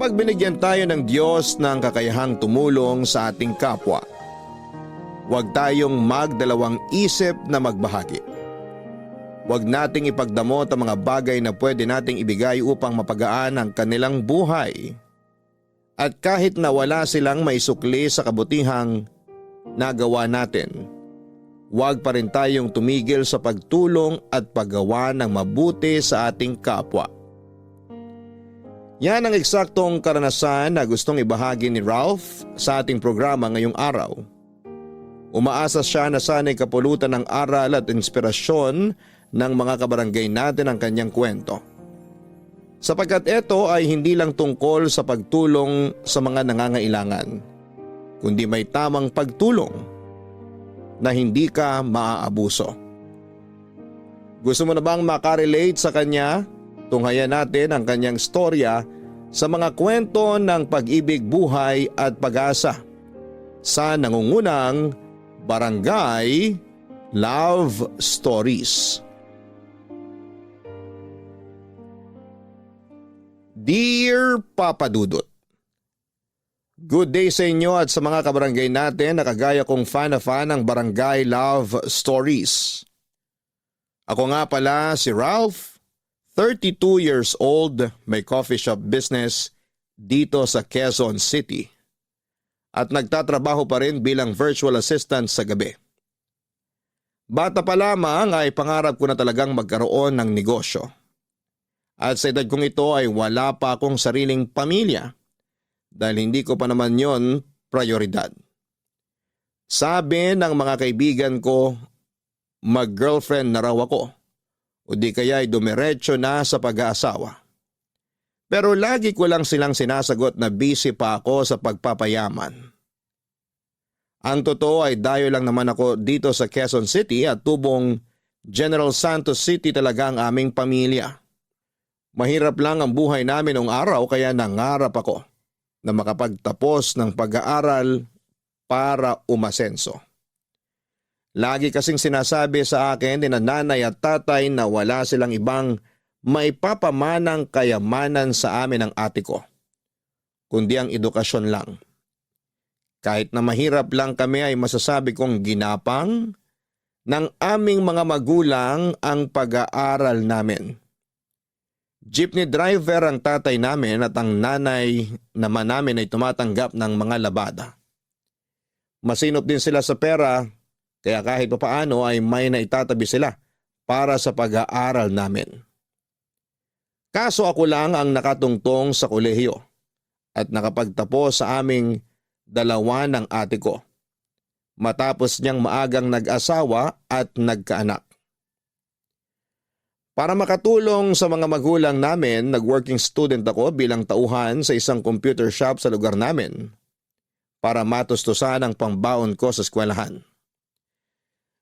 Kapag binigyan tayo ng Diyos ng kakayahang tumulong sa ating kapwa, huwag tayong magdalawang isip na magbahagi. Huwag nating ipagdamot ang mga bagay na pwede nating ibigay upang mapagaan ang kanilang buhay. At kahit na wala silang maisukli sa kabutihang nagawa natin, huwag pa rin tayong tumigil sa pagtulong at paggawa ng mabuti sa ating kapwa. Yan ang eksaktong karanasan na gustong ibahagi ni Ralph sa ating programa ngayong araw. Umaasa siya na sana'y kapulutan ng aral at inspirasyon ng mga kabarangay natin ang kanyang kwento. Sapagkat ito ay hindi lang tungkol sa pagtulong sa mga nangangailangan, kundi may tamang pagtulong na hindi ka maaabuso. Gusto mo na bang makarelate sa kanya? Tunghayan natin ang kanyang storya sa mga kwento ng pag-ibig, buhay at pag-asa sa nangungunang Barangay Love Stories. Dear Papa Dudut, good day sa inyo at sa mga kabarangay natin na kagaya kong fan na fan ng Barangay Love Stories. Ako nga pala si Ralph, 32 years old, may coffee shop business dito sa Quezon City at nagtatrabaho pa rin bilang virtual assistant sa gabi. Bata pa lamang ay pangarap ko na talagang magkaroon ng negosyo. At sa edad kong ito ay wala pa akong sariling pamilya dahil hindi ko pa naman yon prioridad. Sabi ng mga kaibigan ko, mag-girlfriend na raw ako o di kaya ay dumiretso na sa pag-aasawa. Pero lagi ko lang silang sinasagot na busy pa ako sa pagpapayaman. Ang totoo ay dayo lang naman ako dito sa Quezon City at tubong General Santos City talaga ang aming pamilya. Mahirap lang ang buhay namin noong araw kaya nangarap ako na makapagtapos ng pag-aaral para umasenso. Lagi kasing sinasabi sa akin ni nanay at tatay na wala silang ibang maipapamanang kayamanan sa amin ng ate ko, kundi ang edukasyon lang. Kahit na mahirap lang kami ay masasabi kong ginapang ng aming mga magulang ang pag-aaral namin. Jeepney driver ang tatay namin at ang nanay naman namin ay tumatanggap ng mga labada. Masinop din sila sa pera. Kaya kahit papaano ay may naitatabi sila para sa pag-aaral namin. Kaso ako lang ang nakatungtong sa kolehiyo at nakapagtapos sa aming dalawa ng ate ko. Matapos niyang maagang nag-asawa at nagkaanak. Para makatulong sa mga magulang namin, nag-working student ako bilang tauhan sa isang computer shop sa lugar namin para matustusan ang pangbaon ko sa eskwelahan.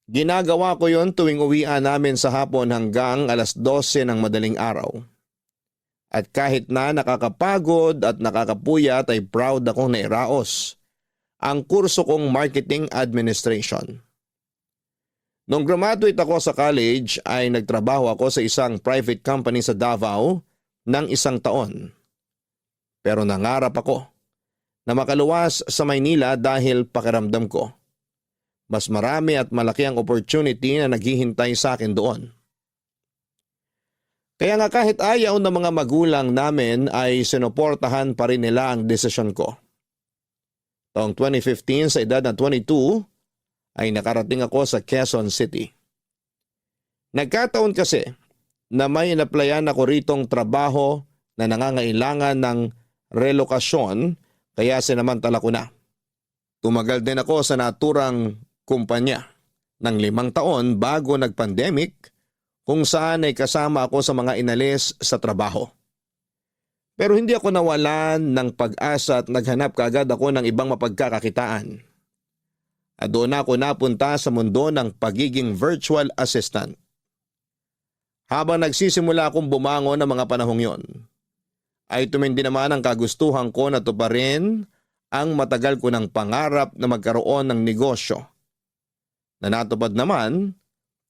Ginagawa ko yon tuwing uwian namin sa hapon hanggang alas 12 ng madaling araw. At kahit na nakakapagod at nakakapuyat ay proud akong nairaos ang kurso kong Marketing Administration. Nung graduate ako sa college ay nagtrabaho ako sa isang private company sa Davao ng 1 taon. Pero nangarap ako na makaluwas sa Maynila dahil pakiramdam ko mas marami at malaki ang opportunity na naghihintay sa akin doon. Kaya nga kahit ayaw ng mga magulang namin ay sinuportahan pa rin nila ang desisyon ko. Taong 2015 sa edad na 22 ay nakarating ako sa Quezon City. Nagkataon kasi na may inaplayan ako ritong trabaho na nangangailangan ng relokasyon kaya sinamantala ko na. Tumagal din ako sa naturang kumpanya ng 5 taon bago nag-pandemic kung saan ay kasama ako sa mga inalis sa trabaho. Pero hindi ako nawalan ng pag-asa at naghanap kaagad ako ng ibang mapagkakakitaan. At doon ako napunta sa mundo ng pagiging virtual assistant. Habang nagsisimula akong bumangon ng mga panahong yon, ay tumindi naman ang kagustuhan ko na tuparin ang matagal ko ng pangarap na magkaroon ng negosyo na natupad naman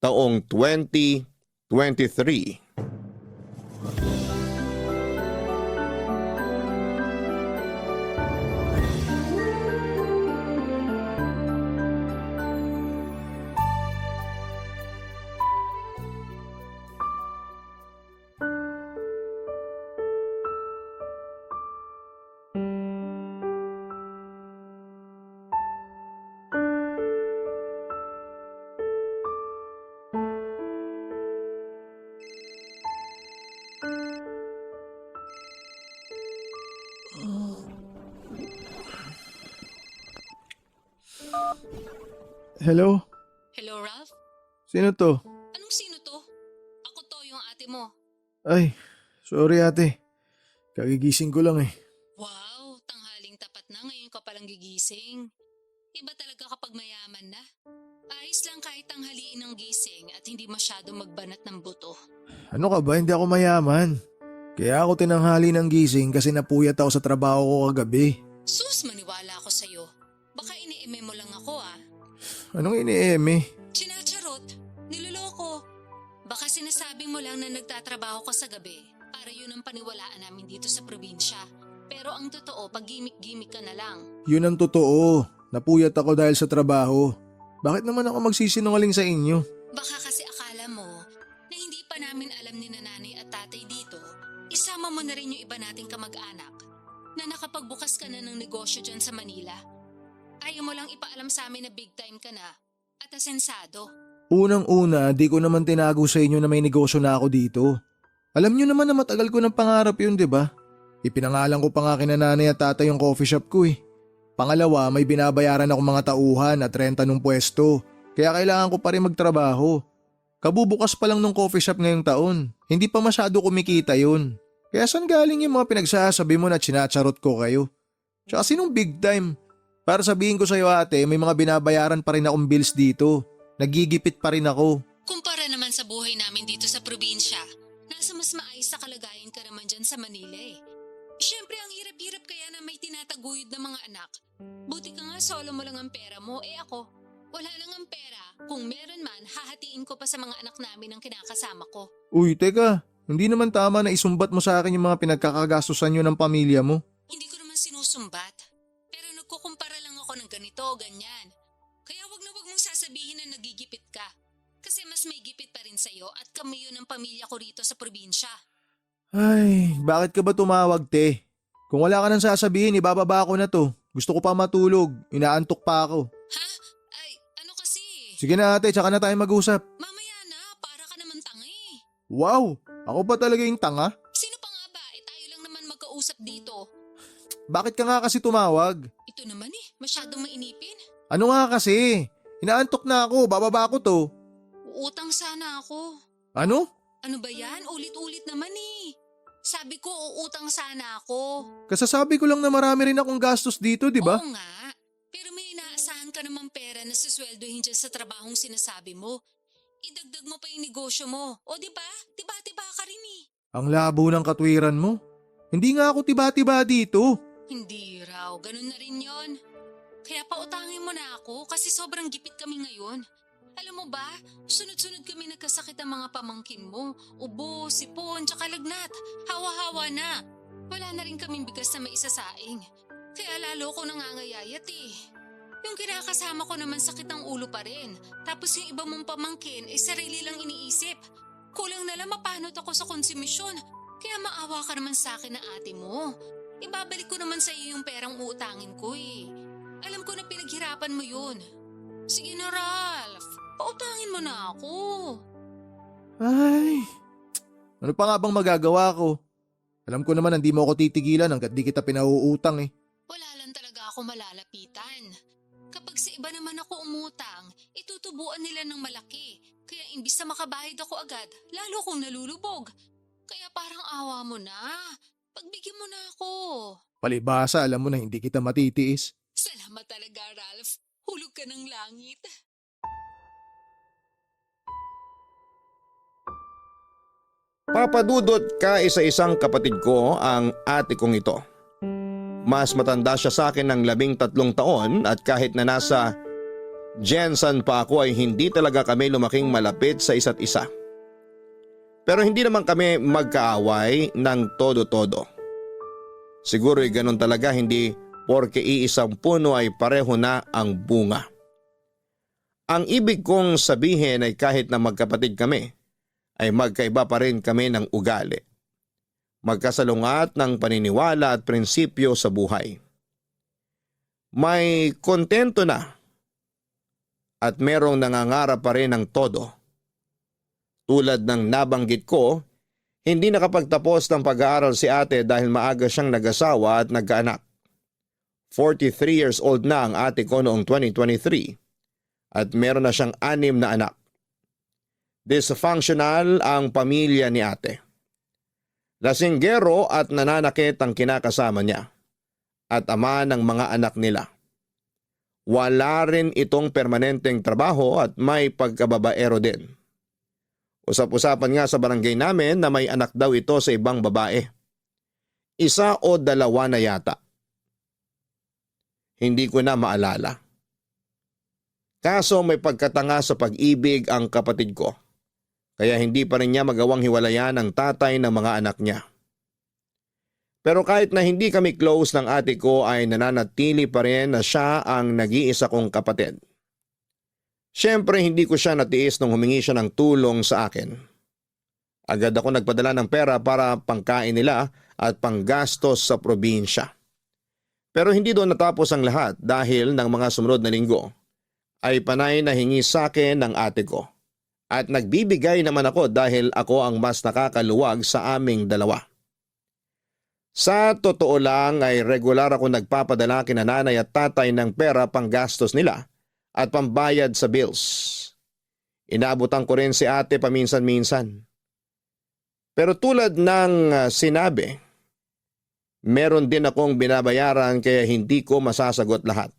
taong 2023. Hello? Hello, Ralph? Sino to? Anong sino to? Ako to, yung ate mo. Ay, sorry ate. Kagigising ko lang eh. Wow, tanghaling tapat na ngayon ka palang gigising. Iba talaga kapag mayaman na. Ayos lang kahit tanghaliin ng gising at hindi masyado magbanat ng buto. Ano ka ba? Hindi ako mayaman. Kaya ako tinanghali ng gising kasi napuyat ako sa trabaho ko kagabi. Sus, maniwala ako sa'yo. Baka ini-eme mo lang ako ah. Anong ini-eme? Chinacharot, niloloko. Baka sinasabi mo lang na nagtatrabaho ka sa gabi para yun ang paniwalaan namin dito sa probinsya. Pero ang totoo, pag gimmick-gimmick ka na lang. Yun ang totoo. Napuyat ako dahil sa trabaho. Bakit naman ako magsisinungaling sa inyo? Baka kasi akala mo na hindi pa namin alam ni nanay at tatay dito, isama mo na rin yung iba nating kamag-anak na nakapagbukas ka na ng negosyo dyan sa Manila. Ayaw mo lang ipaalam sa amin na big time ka na at asensado. Unang-una, di ko naman tinago sa inyo na may negosyo na ako dito. Alam nyo naman na matagal ko ng pangarap yun, di ba? Ipinangalan ko pa nga kina nanay at tatay yung coffee shop ko eh. Pangalawa, may binabayaran akong mga tauhan at renta ng pwesto. Kaya kailangan ko pa rin magtrabaho. Kabubukas pa lang ng coffee shop ngayong taon. Hindi pa masyado kumikita yun. Kaya saan galing yung mga pinagsasabi mo na chinacharot ko kayo? Tsaka sinong big time? Para sabihin ko sa'yo ate, may mga binabayaran pa rin akong bills dito. Nagigipit pa rin ako. Kumpara naman sa buhay namin dito sa probinsya, nasa mas maayos na kalagayan ka naman dyan sa Manila eh. Siyempre ang hirap-hirap kaya na may tinataguyod na mga anak. Buti ka nga solo mo lang ang pera mo, ako. Wala lang ang pera. Kung meron man, hahatiin ko pa sa mga anak namin ang kinakasama ko. Uy, teka. Hindi naman tama na isumbat mo sa akin yung mga pinagkakagastusan nyo ng pamilya mo. Hindi ko naman sinusumbat. Pero nagkukumpara lang ako ng ganito, ganyan. Kaya wag na wag mong sasabihin na nagigipit ka. Kasi mas may gipit pa rin sa'yo at kami yun ng pamilya ko rito sa probinsya. Ay, bakit ka ba tumawag, te? Kung wala ka nang sasabihin, ibababa ko na to. Gusto ko pa matulog. Inaantok pa ako. Ha? Ay, ano kasi? Sige na ate, tsaka na tayo mag-usap. Mamaya na, para ka naman tanga eh. Wow, ako ba talaga yung tanga? Sino pa nga ba? Tayo lang naman magkausap dito. Bakit ka nga kasi tumawag? Ito naman masyadong mainipin. Ano nga kasi? Inaantok na ako, bababa ko to. Uutang sana ako. Ano? Ano ba yan? Ulit-ulit naman Sabi ko, uutang sana ako. Kasasabi ko lang na marami rin akong gastos dito, di ba? Oo nga. Pero may inaasahan ka naman pera na susweldohin dyan sa trabahong sinasabi mo. Idagdag mo pa yung negosyo mo. O diba? Tiba-tiba ka rin Ang labo ng katwiran mo. Hindi nga ako tiba-tiba dito. Hindi raw. Ganun na rin yon. Kaya pautangin mo na ako kasi sobrang gipit kami ngayon. Alam mo ba, sunod-sunod kami nagkasakit ang mga pamangkin mo. Ubo, sipon, tsaka lagnat. Hawa-hawa na. Wala na rin kaming bigas na maisasaing. Kaya lalo ko nangangayayat Yung kinakasama ko naman sakit ang ulo pa rin. Tapos yung iba mong pamangkin sarili lang iniisip. Kulang na lang mapanot ako sa konsumisyon. Kaya maawa ka naman sa akin na ate mo. Ibabalik ko naman sa iyo yung perang uutangin ko Alam ko na pinaghirapan mo yun. Sige na Ralph, pautangin mo na ako. Ay, ano pa nga bang magagawa ko? Alam ko naman hindi mo ako titigilan hanggat di kita pinauutang Wala lang talaga ako malalapitan. Kapag sa iba naman ako umutang, itutubuan nila ng malaki. Kaya imbis na makabayad ako agad, lalo kong nalulubog. Kaya parang awa mo na. Pagbigyan mo na ako. Palibhasa, alam mo na hindi kita matitiis. Salamat talaga Ralph. Hulog ka ng langit. Papadudot ka isa-isang kapatid ko ang ate kong ito. Mas matanda siya sa akin ng 13 taon at kahit na nasa Jensen pa ako ay hindi talaga kami lumaking malapit sa isa't isa. Pero hindi naman kami magkaaway ng todo-todo. Siguro ay ganun talaga, hindi porke iisang puno ay pareho na ang bunga. Ang ibig kong sabihin ay kahit na magkapatid kami, ay magkaiba pa rin kami ng ugali. Magkasalungat ng paniniwala at prinsipyo sa buhay. May kontento na at merong nangangarap pa rin ng todo. Tulad ng nabanggit ko, hindi nakapagtapos ng pag-aaral si ate dahil maaga siyang nag-asawa at nagkaanak. 43 years old na ang ate ko noong 2023 at meron na siyang 6 na anak. Dysfunctional ang pamilya ni ate. Lasinggero at nananakit ang kinakasama niya at ama ng mga anak nila. Wala rin itong permanenteng trabaho at may pagkababaero din. Usap-usapan nga sa barangay namin na may anak daw ito sa ibang babae. 1 o 2 na yata. Hindi ko na maalala. Kaso may pagkatanga sa pag-ibig ang kapatid ko. Kaya hindi pa rin niya magawang hiwalayan ang tatay ng mga anak niya. Pero kahit na hindi kami close ng ate ko ay nananatili pa rin na siya ang nag-iisa kong kapatid. Siyempre hindi ko siya natiis nung humingi siya ng tulong sa akin. Agad ako nagpadala ng pera para pangkain nila at panggastos sa probinsya. Pero hindi doon natapos ang lahat dahil ng mga sumunod na linggo ay panay na hingi sa akin ng ate ko. At nagbibigay naman ako dahil ako ang mas nakakaluwag sa aming dalawa. Sa totoo lang ay regular ako nagpapadala kina nanay at tatay ng pera panggastos nila at pambayad sa bills. Inaabutan ko rin si ate paminsan-minsan. Pero tulad ng sinabi, meron din akong binabayaran kaya hindi ko masasagot lahat.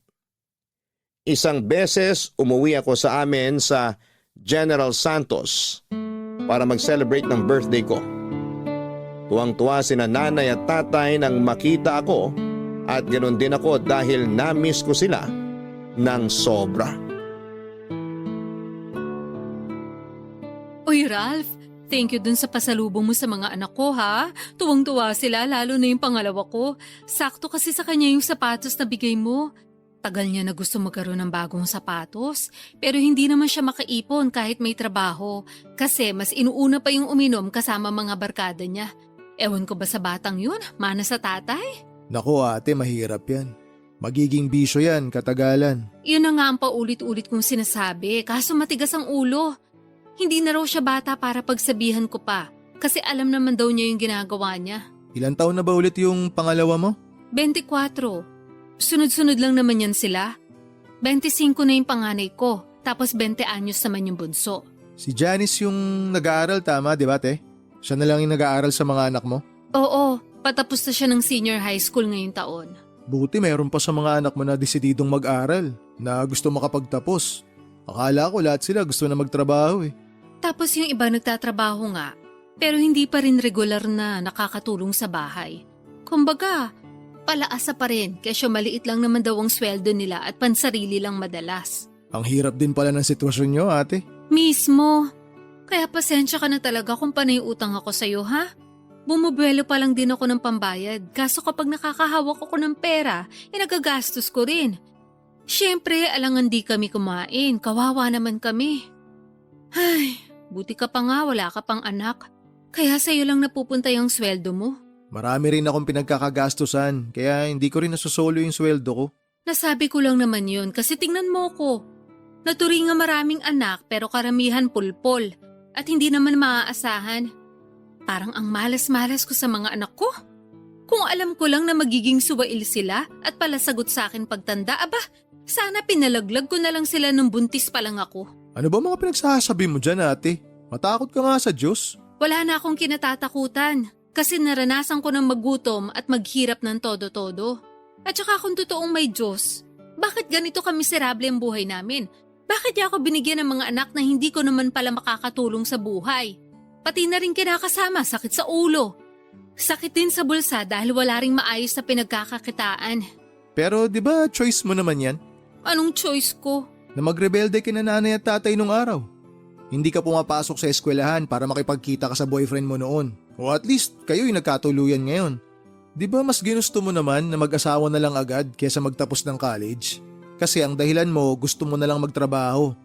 1 beses umuwi ako sa amin sa General Santos para mag-celebrate ng birthday ko. Tuwang-tuwa sina nanay at tatay nang makita ako at ganoon din ako dahil na-miss ko sila ng sobra. Uy, Ralph, thank you dun sa pasalubong mo sa mga anak ko, ha? Tuwang-tuwa sila, lalo na yung pangalawa ko. Sakto kasi sa kanya yung sapatos na bigay mo. Tagal niya na gusto magkaroon ng bagong sapatos, pero hindi naman siya makaipon kahit may trabaho kasi mas inuuna pa yung uminom kasama mga barkada niya. Ewan ko ba sa batang yun? Mana sa tatay? Naku ate, mahirap yan. Magiging bisyo yan, katagalan. Yun na nga ang paulit-ulit kong sinasabi, kaso matigas ang ulo. Hindi na raw siya bata para pagsabihan ko pa, kasi alam naman daw niya yung ginagawa niya. Ilan taon na ba ulit yung pangalawa mo? 24. Sunod-sunod lang naman yan sila. 25 na yung panganay ko, tapos 20 anyos naman yung bunso. Si Janice yung nag-aaral, tama, di ba te? Siya na lang yung nag-aaral sa mga anak mo? Oo, patapos na siya ng senior high school ngayong taon. Buti mayroon pa sa mga anak mo na desididong mag-aral, na gusto makapagtapos. Akala ko lahat sila gusto na magtrabaho eh. Tapos yung iba nagtatrabaho nga, pero hindi pa rin regular na nakakatulong sa bahay. Kumbaga, palaasa pa rin kesyo maliit lang naman daw ang sweldo nila at pansarili lang madalas. Ang hirap din pala ng sitwasyon nyo, ate. Mismo. Kaya pasensya ka na talaga kung panay utang ako sa'yo, ha? Bumubuelo pa lang din ako ng pambayad, kaso kapag nakakahawak ako ng pera, nagagastos ko rin. Siyempre, alangan di kami kumain, kawawa naman kami. Ay, buti ka pa nga, wala ka pang anak. Kaya sa'yo lang napupunta yung sweldo mo. Marami rin akong pinagkakagastusan, kaya hindi ko rin nasusolo yung sweldo ko. Nasabi ko lang naman yun kasi tingnan mo ko. Naturi nga maraming anak pero karamihan pulpol at hindi naman maaasahan. Parang ang malas-malas ko sa mga anak ko. Kung alam ko lang na magiging suwail sila at palasagot sa akin pagtanda, aba, sana pinalaglag ko na lang sila nung buntis pa lang ako. Ano ba mga pinagsasabi mo dyan, ate? Matakot ka nga sa Diyos. Wala na akong kinatatakutan kasi naranasan ko ng magutom at maghirap ng todo-todo. At saka kung totoong may Diyos, bakit ganito kamiserable ang buhay namin? Bakit niya ako binigyan ng mga anak na hindi ko naman pala makakatulong sa buhay? Pati na rin kinakasama, sakit sa ulo. Sakit din sa bulsa dahil wala ring maayos na pinagkakakitaan. Pero di ba choice mo naman yan? Anong choice ko? Na magrebelde kina nanay at tatay nung araw. Hindi ka pumapasok sa eskwelahan para makipagkita ka sa boyfriend mo noon. O at least kayo'y nagkatuluyan ngayon. Di ba mas ginusto mo naman na mag-asawa na lang agad kesa magtapos ng college? Kasi ang dahilan mo gusto mo na lang magtrabaho.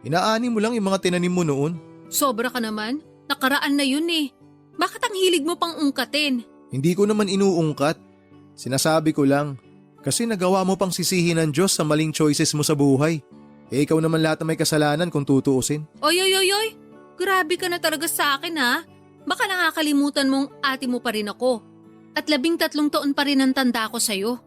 Inaani mo lang yung mga tinanim mo noon. Sobra ka naman. Nakaraan na yun eh. Bakit ang hilig mo pang ungkatin? Hindi ko naman inuungkat. Sinasabi ko lang. Kasi nagawa mo pang sisihin ng Diyos sa maling choices mo sa buhay. Eh ikaw naman lahat na may kasalanan kung tutuusin. Oy! Grabe ka na talaga sa akin ha. Baka nakakalimutan mong ate mo pa rin ako. At 13 taon pa rin ang tanda ko sa'yo.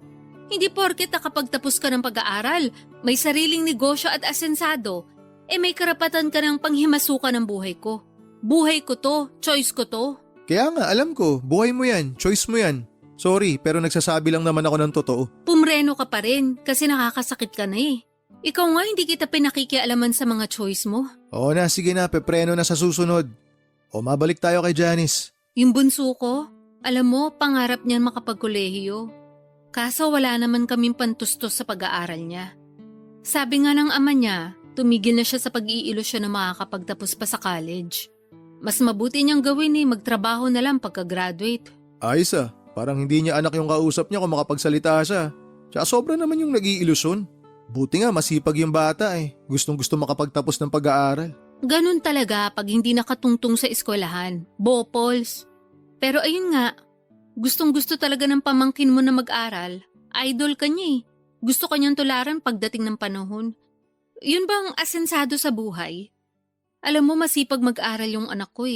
Hindi porket nakapagtapos ka ng pag-aaral, may sariling negosyo at asensado, may karapatan ka ng panghimasukan ng buhay ko. Buhay ko to, choice ko to. Kaya nga, alam ko, buhay mo yan, choice mo yan. Sorry, pero nagsasabi lang naman ako ng totoo. Pumreno ka pa rin kasi nakakasakit ka na eh. Ikaw nga hindi kita pinakikialaman sa mga choice mo. Oo na, sige na, pepreno na sa susunod. O mabalik tayo kay Janice. Yung bunso ko, alam mo, pangarap niyan makapagkolehiyo. Kaso wala naman kaming pantustos sa pag-aaral niya. Sabi nga ng ama niya, tumigil na siya sa pag-iilusyon na makakapagtapos pa sa college. Mas mabuti niyang gawin magtrabaho na lang pagka-graduate. Ayos ah, parang hindi niya anak yung kausap niya kung makapagsalita siya. Tsaka sobra naman yung nag-iilusyon. Buti nga masipag yung bata Gustong gusto makapagtapos ng pag-aaral. Ganun talaga pag hindi nakatungtong sa eskwelahan. Bopols. Pero ayun nga, gustong gusto talaga ng pamangkin mo na mag-aral. Idol ka niya Gusto ka niyang tularan pagdating ng panahon. Yun bang asensado sa buhay? Alam mo masipag mag-aral yung anak ko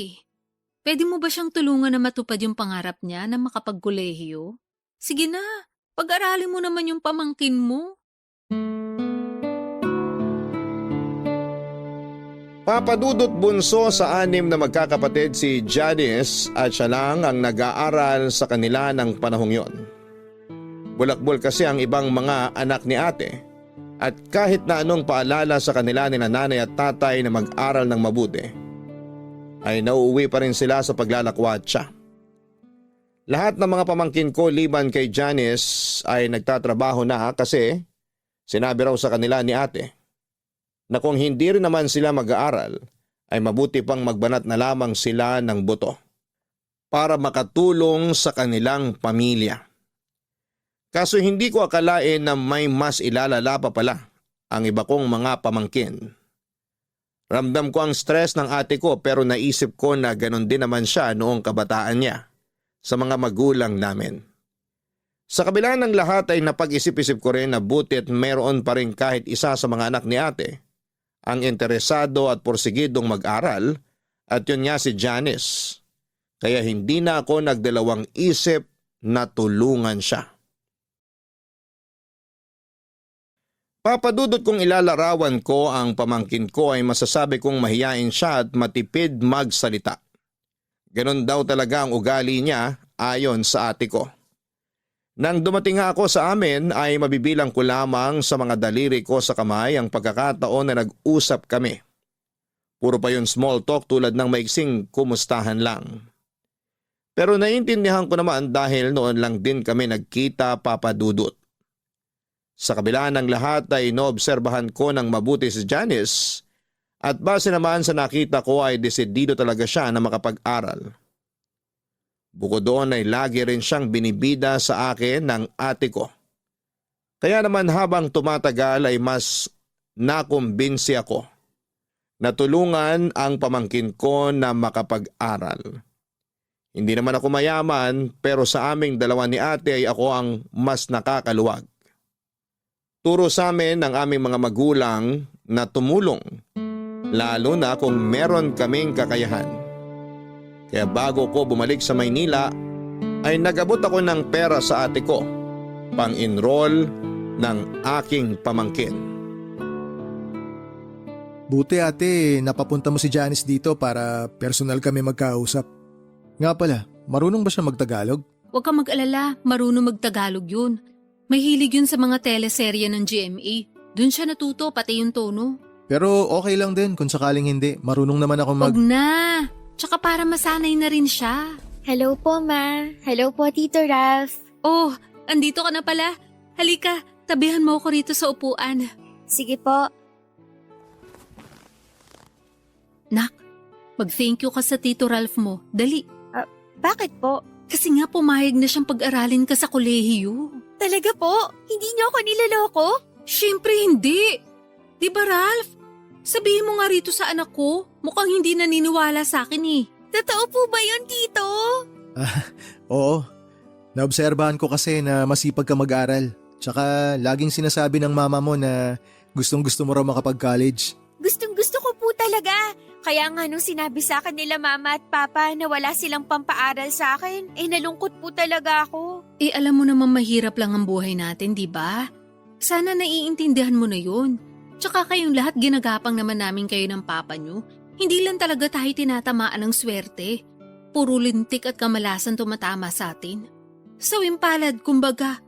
Pwede mo ba siyang tulungan na matupad yung pangarap niya na makapagkolehiyo? Sige na, pag-aralin mo naman yung pamangkin mo. Papadudot bunso sa 6 na magkakapatid si Janice at siya lang ang nag-aaral sa kanila ng panahong yon. Bulakbol kasi ang ibang mga anak ni ate at kahit na anong paalala sa kanila ni nanay at tatay na mag-aral ng mabuti, ay nauuwi pa rin sila sa paglalakwatsa. Lahat ng mga pamangkin ko liban kay Janice ay nagtatrabaho na kasi sinabi raw sa kanila ni ate na kung hindi rin naman sila mag-aaral ay mabuti pang magbanat na lamang sila ng buto para makatulong sa kanilang pamilya. Kaso hindi ko akalain na may mas ilalala pa pala ang iba kong mga pamangkin. Ramdam ko ang stress ng ate ko pero naisip ko na ganon din naman siya noong kabataan niya sa mga magulang namin. Sa kabila ng lahat ay napag-isip-isip ko rin na butit meron pa rin kahit isa sa mga anak ni ate ang interesado at porsigidong mag-aral at yun nga si Janice. Kaya hindi na ako nagdalawang isip na tulungan siya. Papadudot kong ilalarawan ko ang pamangkin ko ay masasabi kong mahiyain siya at matipid magsalita. Ganon daw talaga ang ugali niya ayon sa ate ko. Nang dumating nga ako sa amin ay mabibilang ko lamang sa mga daliri ko sa kamay ang pagkakataon na nag-usap kami. Puro pa yun small talk tulad ng maiksing kumustahan lang. Pero naiintindihan ko naman dahil noon lang din kami nagkita, Papadudot. Sa kabila ng lahat ay inoobserbahan ko ng mabuti si Janice at base naman sa nakita ko ay desidido talaga siya na makapag-aral. Bukod doon ay lagi rin siyang binibida sa akin ng ate ko. Kaya naman habang tumatagal ay mas nakumbinsi ako na tulungan ang pamangkin ko na makapag-aral. Hindi naman ako mayaman pero sa aming dalawa ni ate ay ako ang mas nakakaluwag. Turo sa amin ng aming mga magulang na tumulong, lalo na kung meron kaming kakayahan. Kaya bago ko bumalik sa Maynila, ay nagabot ako ng pera sa ate ko, pang-enroll ng aking pamangkin. Buti ate, napapunta mo si Janice dito para personal kami magkausap. Nga pala, marunong ba siya magtagalog? Huwag kang mag-alala, marunong magtagalog yun. May hilig yun sa mga teleserye ng GMA. Doon siya natuto, pati yung tono. Pero okay lang din kung sakaling hindi. Marunong naman ako Huwag na! Tsaka para masanay na rin siya. Hello po, Ma. Hello po, Tito Ralph. Oh, andito ka na pala. Halika, tabihan mo ako rito sa upuan. Sige po. Nak, mag-thank you ka sa Tito Ralph mo. Dali. Bakit po? Kasi nga pumayag na siyang pag-aralin ka sa kolehiyo. Talaga po? Hindi niyo ako niloloko? Siyempre hindi. Di ba, Ralph? Sabihin mo nga rito sa anak ko, mukhang hindi naniniwala sa akin Totoo po ba yun, Tito? Oo. Naobserbahan ko kasi na masipag ka mag-aral. Tsaka laging sinasabi ng mama mo na gustong gusto mo raw makapag-college. Gustong gusto ko po talaga. Kaya nga nung sinabi sa akin nila mama at papa na wala silang pampaaral sa akin, nalungkot po talaga ako. Alam mo naman mahirap lang ang buhay natin, di ba? Sana naiintindihan mo na yun. Tsaka kayong lahat ginagapang naman namin kayo ng papa nyo. Hindi lang talaga tayo tinatamaan ng swerte. Puro lintik at kamalasan tumatama sa atin. Sawing palad, kumbaga.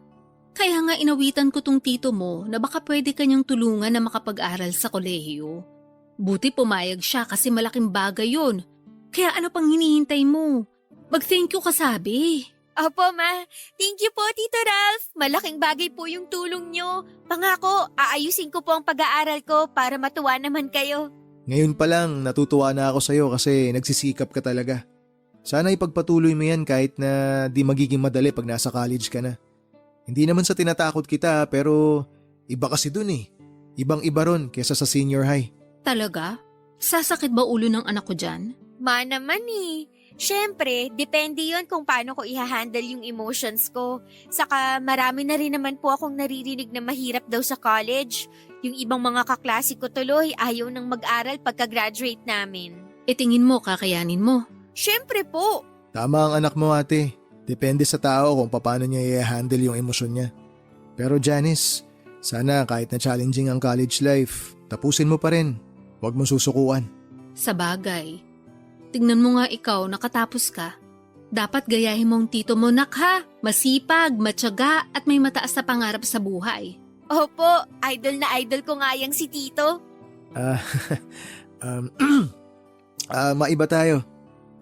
Kaya nga inawitan ko tong tito mo na baka pwede kanyang tulungan na makapag-aral sa kolehiyo. Buti pumayag siya kasi malaking bagay yun. Kaya ano pang hinihintay mo? Mag-thank you ka sabi. Opo ma, thank you po Tito Ralph. Malaking bagay po yung tulong nyo. Pangako, aayusin ko po ang pag-aaral ko para matuwa naman kayo. Ngayon pa lang natutuwa na ako sa'yo kasi nagsisikap ka talaga. Sana ipagpatuloy mo yan kahit na di magiging madali pag nasa college ka na. Hindi naman sa tinatakot kita pero iba kasi dun eh. Ibang iba ron kesa sa senior high. Talaga? Sasakit ba ulo ng anak ko dyan? Ma naman eh. Siyempre, depende yon kung paano ko i-handle yung emotions ko. Saka marami na rin naman po akong naririnig na mahirap daw sa college. Yung ibang mga kaklase ko tuloy ayaw nang mag-aral pagka-graduate namin. Tingin mo kakayanin mo. Siyempre po. Tama ang anak mo ate. Depende sa tao kung paano niya i-handle yung emosyon niya. Pero Janice, sana kahit na challenging ang college life, tapusin mo pa rin. Huwag mo susukuan. Sa bagay. Tingnan mo nga ikaw, nakatapos ka. Dapat gayahin mong tito mo, nak ha. Masipag, matyaga at may mataas na pangarap sa buhay. Opo, idol na idol ko nga yang si Tito. Maiba tayo.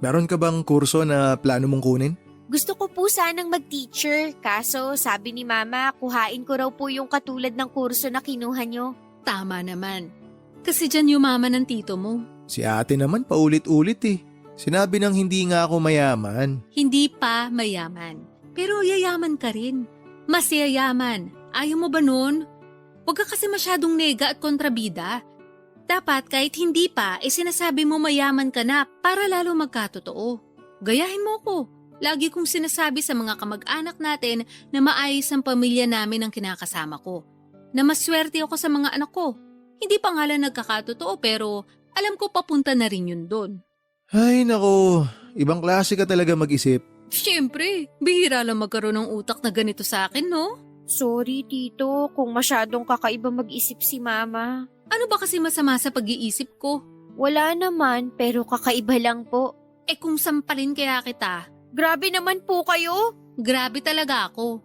Meron ka bang kurso na plano mong kunin? Gusto ko po sanang mag-teacher, kaso sabi ni Mama, kuhain ko raw po yung katulad ng kurso na kinuha nyo. Tama naman. Kasi dyan yumaman ng tito mo. Si ate naman paulit-ulit eh. Sinabi nang hindi nga ako mayaman. Hindi pa mayaman. Pero yayaman ka rin. Mas yayaman. Ayaw mo ba nun? Huwag ka kasi masyadong nega at kontrabida. Dapat kahit hindi pa, sinasabi mo mayaman ka na para lalo magkatotoo. Gayahin mo ko. Lagi kong sinasabi sa mga kamag-anak natin na maayos ang pamilya namin ang kinakasama ko. Na maswerte ako sa mga anak ko. Hindi pa nga lang nagkakatotoo pero alam ko papunta na rin yun doon. Ay nako, ibang klase ka talaga mag-isip. Siyempre, bihira lang magkaroon ng utak na ganito sa akin, no? Sorry, Tito, kung masyadong kakaiba mag-isip si Mama. Ano ba kasi masama sa pag-iisip ko? Wala naman, pero kakaiba lang po. Kung sampalin kaya kita, Grabe naman po kayo. grabe talaga ako.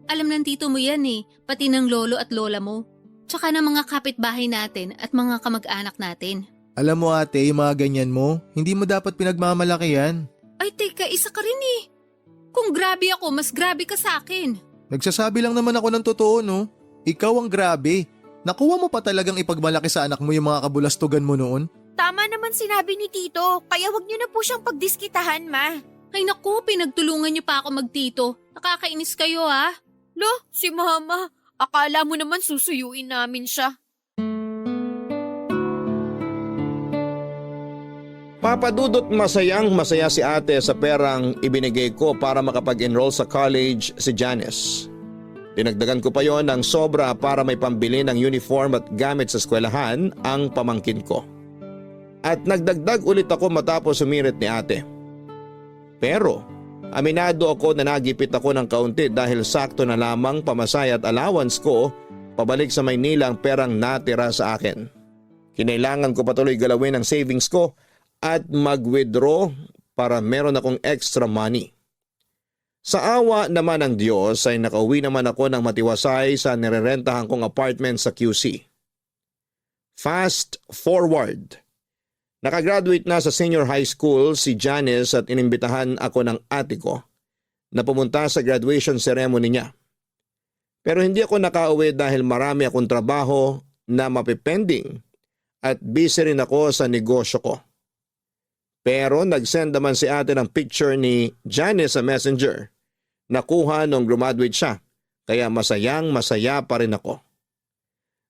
Alam ng tito mo yan pati ng lolo at lola mo. Tsaka ng mga kapitbahay natin at mga kamag-anak natin. Alam mo ate, yung mga ganyan mo, hindi mo dapat pinagmamalaki yan. Ay teka, isa ka rin Kung grabe ako, mas grabe ka sa akin. Nagsasabi lang naman ako ng totoo no. Ikaw ang grabe. Nakuha mo pa talagang ipagmalaki sa anak mo yung mga kabulastugan mo noon? Tama naman sinabi ni Tito, kaya wag niyo na po siyang pagdiskitahan, Ma. Ay naku, pinagtulungan niyo pa ako magtito. Nakakainis kayo Lo, si Mama. Akala mo naman susuyuin namin siya. Papadudot masayang masaya si ate sa perang ibinigay ko para makapag-enroll sa college si Janice. Dinagdagan ko pa yon ng sobra para may pambili ng uniform at gamit sa eskwelahan ang pamangkin ko. At nagdagdag ulit ako matapos sumirit ni ate. Pero aminado ako na nagipit ako ng kaunti dahil sakto na lamang pamasaya at allowance ko pabalik sa Maynila ang perang natira sa akin. Kinailangan ko patuloy galawin ang savings ko at mag-withdraw para meron akong extra money. Sa awa naman ng Diyos ay nakauwi naman ako ng matiwasay sa nirerentahan kong apartment sa QC. Fast forward. Nakagraduate na sa senior high school si Janice at inimbitahan ako ng ate ko na pumunta sa graduation ceremony niya. Pero hindi ako nakauwi dahil marami akong trabaho na mapipending at busy rin ako sa negosyo ko. Pero nag-send naman si ate ng picture ni Janice sa messenger. Nakuha nung graduate siya, kaya masayang masaya pa rin ako.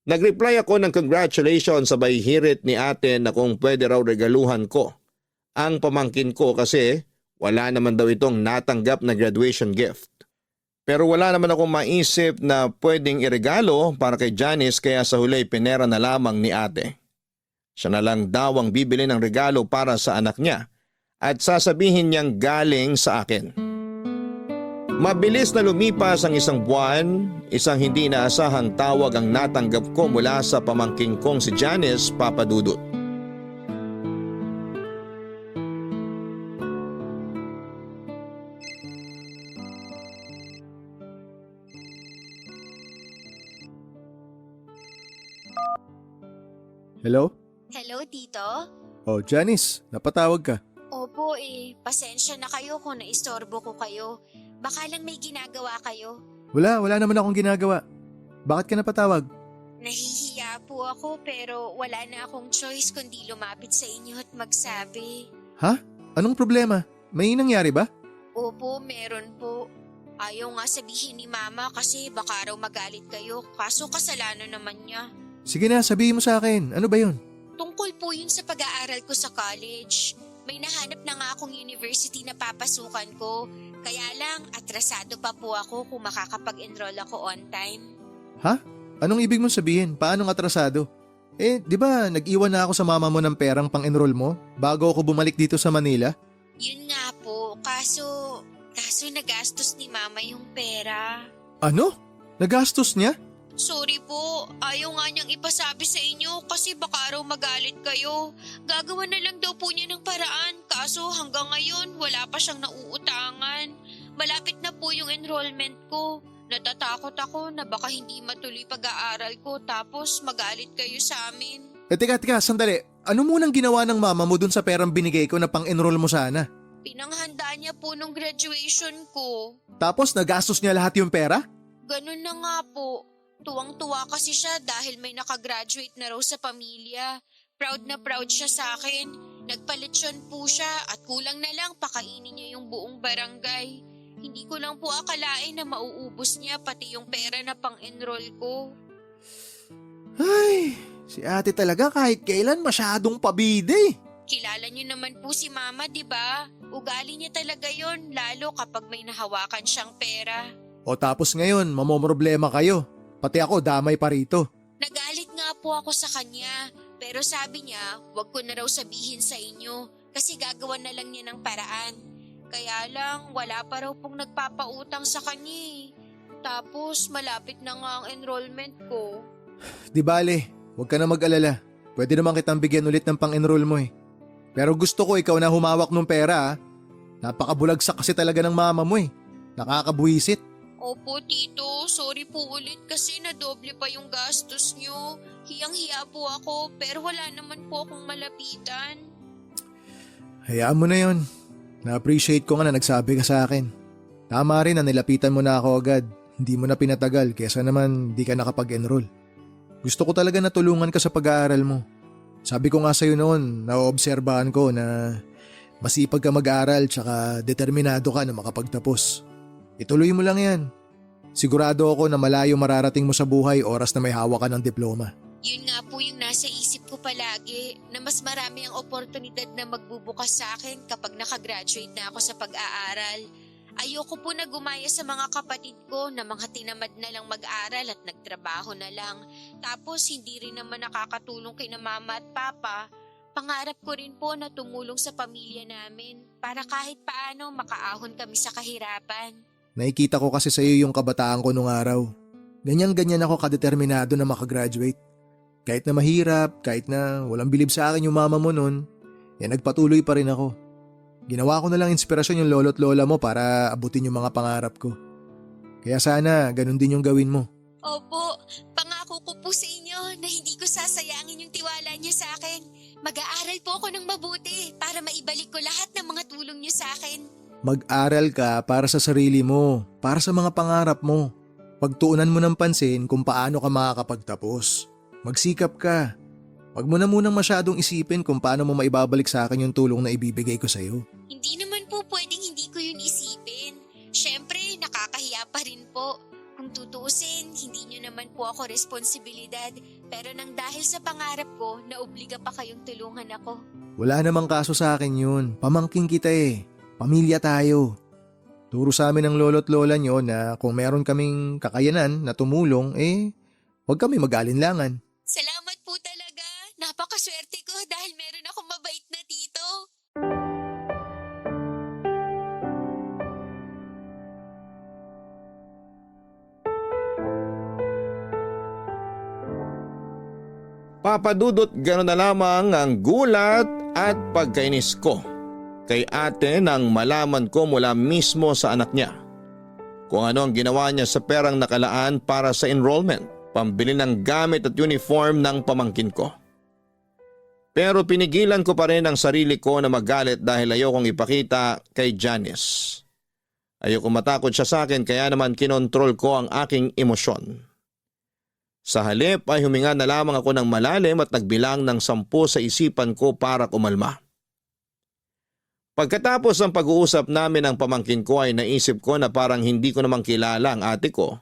Nag-reply ako ng congratulations sabay hirit ni ate na kung pwede raw regaluhan ko ang pamangkin ko kasi wala naman daw itong natanggap na graduation gift. Pero wala naman akong maisip na pwedeng iregalo para kay Janice kaya sa huli pinera na lamang ni ate. Siya na lang daw ang bibili ng regalo para sa anak niya at sasabihin niyang galing sa akin. Mabilis na lumipas ang isang buwan, isang hindi inaasahang tawag ang natanggap ko mula sa pamangking kong si Janice Papadudut. Hello? Hello, Tito? Oh, Janice, napatawag ka. Opo pasensya na kayo kung naistorbo ko kayo. Baka lang may ginagawa kayo. Wala naman akong ginagawa. Bakit ka napatawag? Nahihiya po ako pero wala na akong choice kundi lumapit sa inyo at magsabi. Ha? Anong problema? May nangyari ba? Opo, meron po. Ayaw nga sabihin ni Mama kasi baka raw magalit kayo kaso kasalanan naman niya. Sige na, sabihin mo sa akin. Ano ba yun? Tungkol po yun sa pag-aaral ko sa college. May nahanap na nga akong university na papasukan ko. Kaya lang, atrasado pa po ako kung makakapag-enroll ako on time. Ha? Anong ibig mong sabihin? Paanong atrasado? Di ba nag-iwan na ako sa mama mo ng perang pang-enroll mo bago ako bumalik dito sa Manila? Yun nga po, kaso nagastos ni Mama yung pera. Ano? Nagastos niya? Sorry po, ayaw nga niyang ipasabi sa inyo kasi baka raw magalit kayo. Gagawa na lang daw po niya ng paraan kaso hanggang ngayon wala pa siyang nauutangan. Malapit na po yung enrollment ko. Natatakot ako na baka hindi matuloy pag-aaral ko tapos magalit kayo sa amin. Teka, sandali. Ano munang ginawa ng mama mo dun sa perang binigay ko na pang-enroll mo sana? Pinanghanda niya po nung graduation ko. Tapos nagastos niya lahat yung pera? Ganun na nga po. Tuwang-tuwa kasi siya dahil may nakagraduate na raw sa pamilya. Proud na proud siya sa akin. Nagpalitsyon po siya at kulang na lang pakainin niya yung buong barangay. Hindi ko lang po akalain na mauubos niya pati yung pera na pang-enroll ko. Ay, si ate talaga kahit kailan masyadong pabide. Kilala niyo naman po si Mama, di ba? Ugali niya talaga yon lalo kapag may nahawakan siyang pera. O tapos ngayon, mamomroblema kayo. Pati ako damay pa rito. Nagalit nga po ako sa kanya, pero sabi niya, wag ko na raw sabihin sa inyo kasi gagawan na lang niya ng paraan. Kaya lang, wala pa raw pong nagpapautang sa kanya eh. Tapos malapit na nga ang enrollment ko. Di bale, huwag ka na mag-alala. Pwede naman kitang bigyan ulit ng pang-enroll mo eh. Pero gusto ko ikaw na humawak ng pera ha. Napakabulagsak kasi talaga ng mama mo eh. Nakakabuwisit. Opo, Tito. Sorry po ulit kasi nadoble pa yung gastos nyo. Hiyang-hiya po ako pero wala naman po akong malapitan. Hayaan mo na yon. Na-appreciate ko nga na nagsabi ka sa akin. Tama rin na nilapitan mo na ako agad. Hindi mo na pinatagal kesa naman di ka nakapag-enroll. Gusto ko talaga na tulungan ka sa pag-aaral mo. Sabi ko nga sa'yo noon, naoobserbahan ko na masipag ka mag-aaral tsaka determinado ka na makapagtapos. Ituloy mo lang yan. Sigurado ako na malayo mararating mo sa buhay oras na may hawak ka ng diploma. Yun nga po yung nasa isip ko palagi na mas marami ang oportunidad na magbubukas sa akin kapag nakagraduate na ako sa pag-aaral. Ayoko po na gumaya sa mga kapatid ko na mga tinamad na lang mag-aral at nagtrabaho na lang. Tapos hindi rin naman nakakatulong kina Mama at Papa. Pangarap ko rin po na tumulong sa pamilya namin para kahit paano makaahon kami sa kahirapan. Nakikita ko kasi sa iyo yung kabataan ko nung araw. Ganyan-ganyan ako kadeterminado na makagraduate. Kahit na mahirap, kahit na walang bilib sa akin yung mama mo nun, nagpatuloy pa rin ako. Ginawa ko na lang inspirasyon yung lolo't lola mo para abutin yung mga pangarap ko. Kaya sana ganun din yung gawin mo. Opo, pangako ko po sa inyo na hindi ko sasayangin yung tiwala niyo sa akin. Mag-aaral po ako ng mabuti para maibalik ko lahat ng mga tulong niyo sa akin. Mag-aral ka para sa sarili mo, para sa mga pangarap mo. Pagtuunan mo ng pansin kung paano ka makakapagtapos. Magsikap ka. Huwag mo na munang masyadong isipin kung paano mo maibabalik sa akin yung tulong na ibibigay ko sa'yo. Hindi naman po pwedeng hindi ko yun isipin. Siyempre, nakakahiya pa rin po. Kung tutuusin, hindi nyo naman po ako responsibilidad. Pero nang dahil sa pangarap ko, naobliga pa kayong tulungan ako. Wala namang kaso sa akin yun. Pamangking kita eh. Pamilya tayo. Turo sa amin ng lolo't lola nyo na kung meron kaming kakayanan na tumulong, huwag kami mag-alinlangan. Salamat po talaga. Napakaswerte swerte ko dahil meron akong mabait na tito. Papadudot gano'n na lamang ang gulat at pagkainis ko kay ate nang malaman ko mula mismo sa anak niya kung ano ang ginawa niya sa perang nakalaan para sa enrollment, pambili ng gamit at uniform ng pamangkin ko. Pero pinigilan ko pa rin ang sarili ko na magalit dahil ayokong ipakita kay Janice. Ayoko matakot siya sa akin kaya naman kinontrol ko ang aking emosyon. Sa halip ay huminga na lamang ako ng malalim at nagbilang ng 10 sa isipan ko para kumalma. Pagkatapos ng pag-uusap namin ng pamangkin ko ay naisip ko na parang hindi ko naman kilala ang ate ko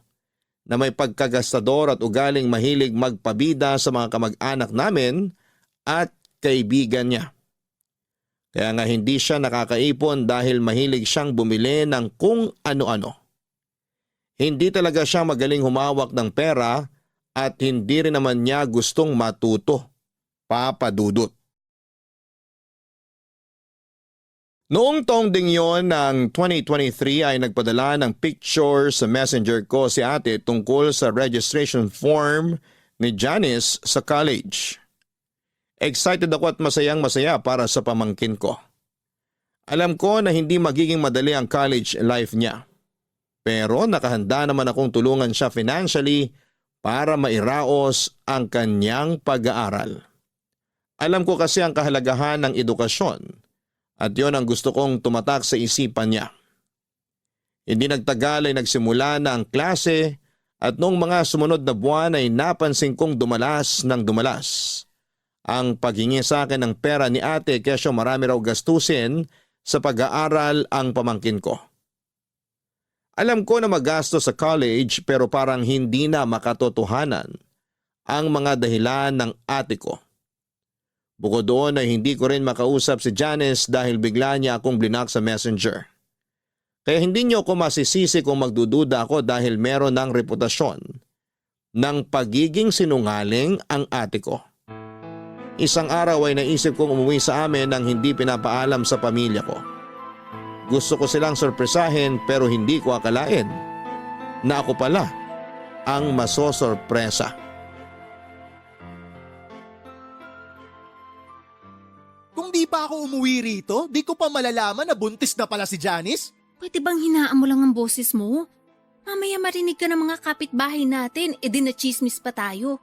na may pagkagastador at ugaling mahilig magpabida sa mga kamag-anak namin at kaibigan niya. Kaya nga hindi siya nakakaipon dahil mahilig siyang bumili ng kung ano-ano. Hindi talaga siya magaling humawak ng pera at hindi rin naman niya gustong matuto, papadudot. Noong taong ding yon ng 2023 ay nagpadala ng picture sa messenger ko si ate tungkol sa registration form ni Janice sa college. Excited ako at masayang-masaya para sa pamangkin ko. Alam ko na hindi magiging madali ang college life niya. Pero nakahanda naman akong tulungan siya financially para mairaos ang kanyang pag-aaral. Alam ko kasi ang kahalagahan ng edukasyon at yon ang gusto kong tumatak sa isipan niya. Hindi nagtagal ay nagsimula na ang klase at noong mga sumunod na buwan ay napansin kong dumalas ng dumalas ang paghingi sa akin ng pera ni ate kesyo marami raw gastusin sa pag-aaral ang pamangkin ko. Alam ko na magastos sa college pero parang hindi na makatotohanan ang mga dahilan ng ate ko. Bukod doon ay hindi ko rin makausap si Janice dahil bigla niya akong blinak sa messenger. Kaya hindi niyo ako masisisi kung magdududa ako dahil meron ng reputasyon ng pagiging sinungaling ang ate ko. Isang araw ay naisip kong umuwi sa amin nang hindi pinapaalam sa pamilya ko. Gusto ko silang sorpresahin pero hindi ko akalain na ako pala ang masosorpresa. Kung di pa ako umuwi rito, di ko pa malalaman na buntis na pala si Janice. Pwede bang hinaan mo lang ang boses mo? Mamaya marinig ka ng mga kapitbahay natin, edi na chismis pa tayo.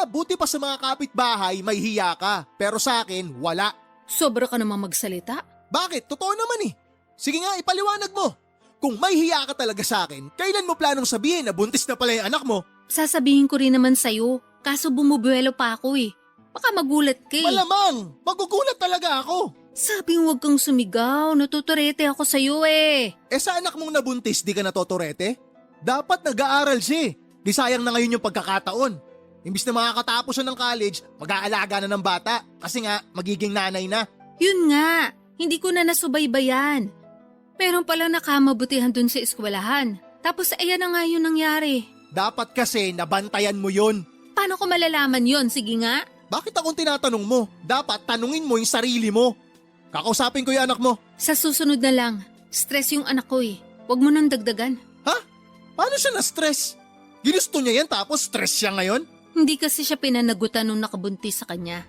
Buti pa sa mga kapitbahay may hiya ka, pero sa akin wala. Sobra ka namang magsalita. Bakit? Totoo naman eh. Sige nga, ipaliwanag mo. Kung may hiya ka talaga sa akin, kailan mo planong sabihin na buntis na pala yung anak mo? Sasabihin ko rin naman sa'yo, kaso bumubuelo pa ako eh. Baka magulat ka eh. Malamang, magugulat talaga ako. Sabi huwag kang sumigaw, natuturete ako sa'yo eh. Sa anak mong nabuntis, di ka natotorete? Dapat nag-aaral siya eh. Di sayang na ngayon yung pagkakataon. Imbis na makakatapos siya ng college, mag-aalaga na ng bata kasi nga magiging nanay na. Yun nga, hindi ko na nasubaybayan. Pero pala nakamabutihan dun sa eskwelahan. Tapos ayan na nga yun nangyari. Dapat kasi nabantayan mo yun. Paano ko malalaman yun? Sige nga. Bakit akong tinatanong mo? Dapat tanungin mo yung sarili mo. Kakausapin ko yung anak mo. Sa susunod na lang, stress yung anak ko eh. Huwag mo nang dagdagan. Ha? Paano siya na-stress? Ginusto niya yan tapos stress siya ngayon? Hindi kasi siya pinanagutan nung nakabuntis sa kanya.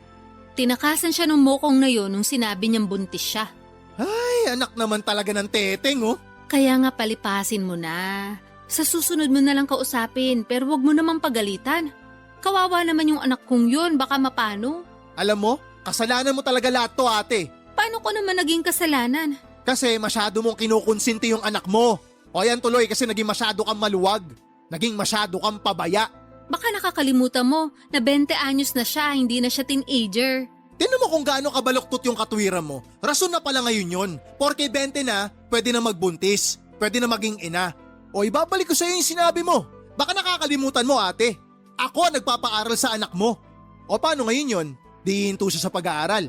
Tinakasan siya nung mokong na yun nung sinabi niyang buntis siya. Ay, anak naman talaga ng teteng oh. Kaya nga palipasin mo na. Sa susunod mo na lang kausapin pero huwag mo namang pagalitan. Kawawa naman yung anak kong yun, baka mapano. Alam mo, kasalanan mo talaga lahat to ate. Paano ko naman naging kasalanan? Kasi masyado mong kinukonsinti yung anak mo. O yan tuloy kasi naging masyado kang maluwag. Naging masyado kang pabaya. Baka nakakalimutan mo na 20 anyos na siya, hindi na siya teenager. Tingnan mo kung gaano kabaluktot yung katwiran mo. Rason na pala ngayon yun. Porke 20 na, pwede na magbuntis. Pwede na maging ina. O ibabalik ko sa iyo yung sinabi mo. Baka nakakalimutan mo ate. Ako ang nagpapaaral sa anak mo. O paano ngayon yun? Di hinto siya sa pag-aaral.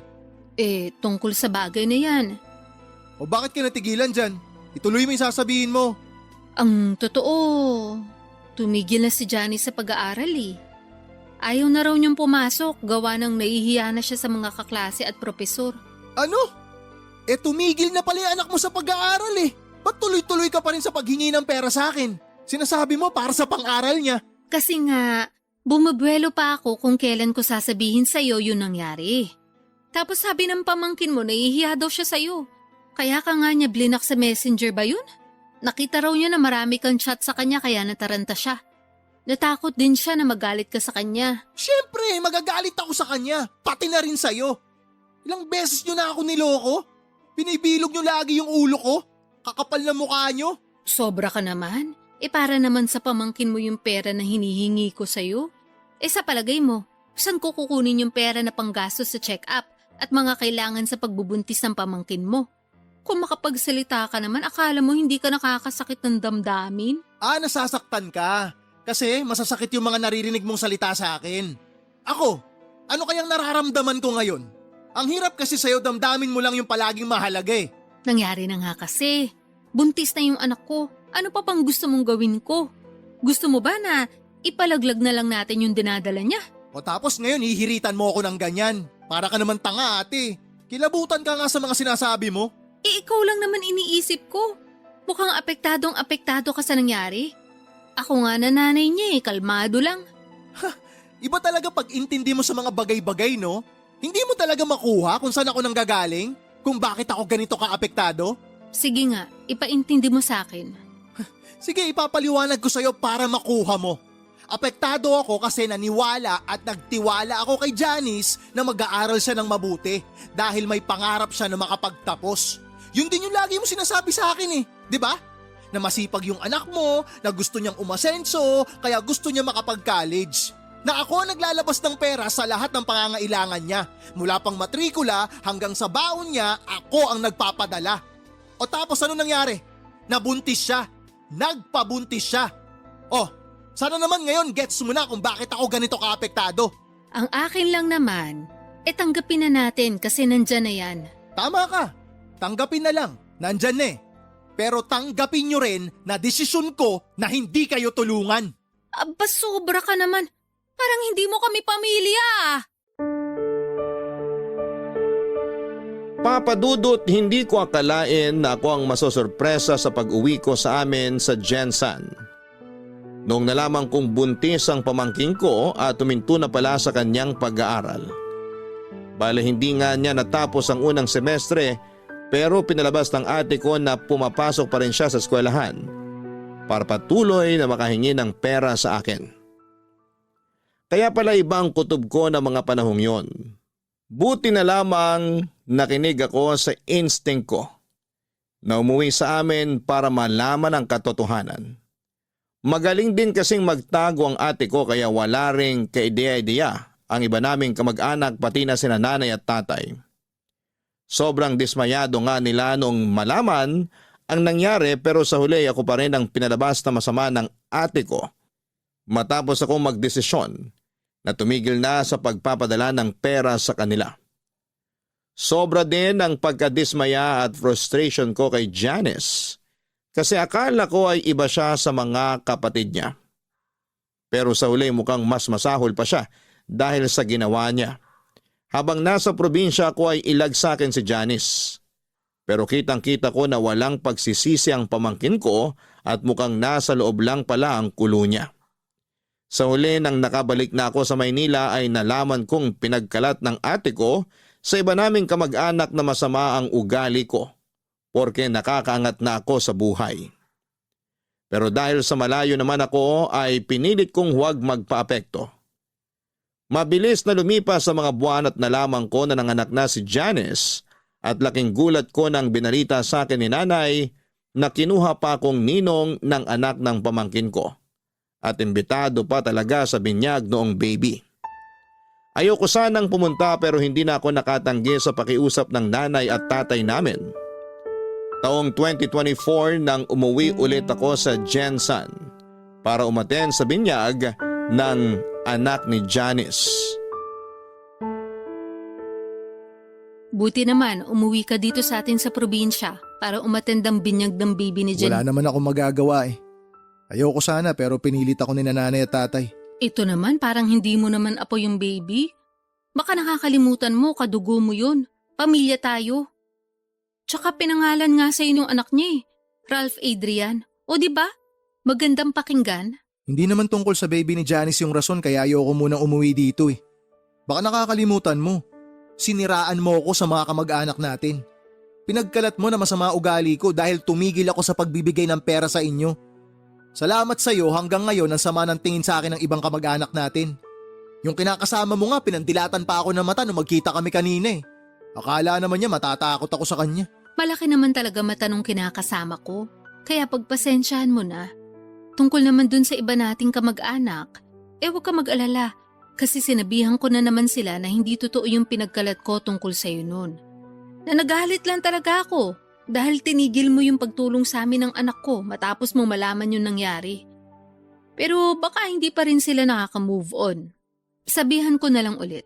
Tungkol sa bagay na yan. O bakit ka natigilan dyan? Ituloy mo yung sasabihin mo. Ang totoo, tumigil na si Johnny sa pag-aaral eh. Ayaw na raw niyang pumasok, gawa ng nahihiya na siya sa mga kaklase at propesor. Ano? Tumigil na pala yung anak mo sa pag-aaral eh. Ba't tuloy-tuloy ka pa rin sa paghingi ng pera sa akin? Sinasabi mo para sa pang-aral niya. Kasi nga, bumabuelo pa ako kung kailan ko sasabihin sa'yo yun nangyari. Tapos sabi ng pamangkin mo, nahihiya daw siya sa'yo. Kaya ka nga niya blinak sa messenger ba yun? Nakita raw niya na marami kang chat sa kanya kaya nataranta siya. Natakot din siya na magalit ka sa kanya. Siyempre, magagalit ako sa kanya. Pati na rin sa'yo. Ilang beses nyo na ako niloko? Binibilog nyo lagi yung ulo ko? Kakapal na mukha nyo? Sobra ka naman. Para naman sa pamangkin mo yung pera na hinihingi ko sa'yo. Sa palagay mo, saan ko kukunin yung pera na panggastos sa check-up at mga kailangan sa pagbubuntis ng pamangkin mo? Kung makapagsalita ka naman, akala mo hindi ka nakakasakit ng damdamin? Nasasaktan ka. Kasi masasakit yung mga naririnig mong salita sa akin. Ako, ano kayang nararamdaman ko ngayon? Ang hirap kasi sa'yo, damdamin mo lang yung palaging mahalaga eh. Nangyari na nga kasi. Buntis na yung anak ko. Ano pa pang gusto mong gawin ko? Gusto mo ba na ipalaglag na lang natin yung dinadala niya? O tapos ngayon hihiritan mo ako ng ganyan. Para ka naman tanga ate. Kilabutan ka nga sa mga sinasabi mo. Ikaw lang naman iniisip ko. Mukhang apektado ka sa nangyari. Ako nga na nanay niya kalmado lang. Iba talaga pag intindi mo sa mga bagay-bagay no? Hindi mo talaga makuha kung saan ako nanggagaling? Kung bakit ako ganito ka-apektado? Sige nga, ipaintindi mo sa akin. Sige, ipapaliwanag ko sa'yo para makuha mo. Apektado ako kasi naniwala at nagtiwala ako kay Janice na mag-aaral siya ng mabuti dahil may pangarap siya na makapagtapos. Yun din yung lagi mo sinasabi sa akin eh, di ba? Na masipag yung anak mo, na gusto niyang umasenso, kaya gusto niya makapag-college. Na ako ang naglalabas ng pera sa lahat ng pangangailangan niya. Mula pang matrikula hanggang sa baon niya, ako ang nagpapadala. O tapos ano nangyari? Nabuntis siya. Nagpabuntis siya. Oh, sana naman ngayon gets mo na kung bakit ako ganito kaapektado. Ang akin lang naman, tanggapin na natin kasi nandyan na yan. Tama ka. Tanggapin na lang. Nandyan na eh. Pero tanggapin nyo rin na desisyon ko na hindi kayo tulungan. Aba, sobra ka naman. Parang hindi mo kami pamilya. Papa Dudut, hindi ko akalain na ako ang masosorpresa sa pag-uwi ko sa amin sa Jensan. Noong nalaman kong buntis ang pamangking ko at tuminto na pala sa kanyang pag-aaral. Bale hindi nga niya natapos ang unang semestre pero pinalabas ng ate ko na pumapasok pa rin siya sa eskwelahan para patuloy na makahingi ng pera sa akin. Kaya pala iba ang kutob ko ng mga panahong yon. Buti na lamang nakinig ako sa instinct ko na umuwi sa amin para malaman ang katotohanan. Magaling din kasing magtago ang ate ko kaya wala ring kaideya-ideya ang iba naming kamag-anak pati na sina nanay at tatay. Sobrang dismayado nga nila noong malaman ang nangyari pero sa huli ako pa rin ang pinalabas na masama ng ate ko matapos ako magdesisyon na tumigil na sa pagpapadala ng pera sa kanila. Sobra din ang pagkadismaya at frustration ko kay Janice kasi akala ko ay iba siya sa mga kapatid niya. Pero sa huli mukhang mas masahol pa siya dahil sa ginawa niya. Habang nasa probinsya ko ay ilag sa akin si Janice. Pero kitang-kita ko na walang pagsisisi ang pamangkin ko at mukhang nasa loob lang pala ang kulo niya. Sa huli nang nakabalik na ako sa Maynila ay nalaman kong pinagkalat ng ate ko sa iba naming kamag-anak na masama ang ugali ko porque nakakaangat na ako sa buhay. Pero dahil sa malayo naman ako ay pinilit kong huwag magpaapekto. Mabilis na lumipas sa mga buwan at nalaman ko na nanganak na si Janice at laking gulat ko nang binalita sa akin ni nanay na kinuha pa akong ninong ng anak ng pamangkin ko. At imbitado pa talaga sa binyag noong baby. Ayoko sanang pumunta pero hindi na ako nakatanggi sa pakiusap ng nanay at tatay namin. Taong 2024 nang umuwi ulit ako sa Jensan para umaten sa binyag ng anak ni Janice. Buti naman umuwi ka dito sa atin sa probinsya para umattend ang binyag ng baby ni Jen. Wala naman ako magagawa eh. Ayoko sana pero pinilit ako ni nanay at tatay. Ito naman parang hindi mo naman apo yung baby. Baka nakakalimutan mo, kadugo mo yun. Pamilya tayo. Tsaka pinangalan nga sa yung anak niya Ralph Adrian. O di ba? Magandang pakinggan. Hindi naman tungkol sa baby ni Janice yung rason kaya ayoko munang umuwi dito eh. Baka nakakalimutan mo. Siniraan mo ako sa mga kamag-anak natin. Pinagkalat mo na masama ugali ko dahil tumigil ako sa pagbibigay ng pera sa inyo. Salamat sa iyo hanggang ngayon ang sama ng tingin sa akin ng ibang kamag-anak natin. Yung kinakasama mo nga pinandilatan pa ako ng mata nung magkita kami kanina eh. Akala naman niya matatakot ako sa kanya. Malaki naman talaga mata nung kinakasama ko. Kaya pagpasensyahan mo na. Tungkol naman dun sa iba nating kamag-anak, huwag ka mag-alala. Kasi sinabihan ko na naman sila na hindi totoo yung pinagkalat ko tungkol sa'yo nun. Na nagalit lang talaga ako. Dahil tinigil mo yung pagtulong sa amin ng anak ko matapos mo malaman yung nangyari. Pero baka hindi pa rin sila nakaka-move on. Sabihan ko na lang ulit.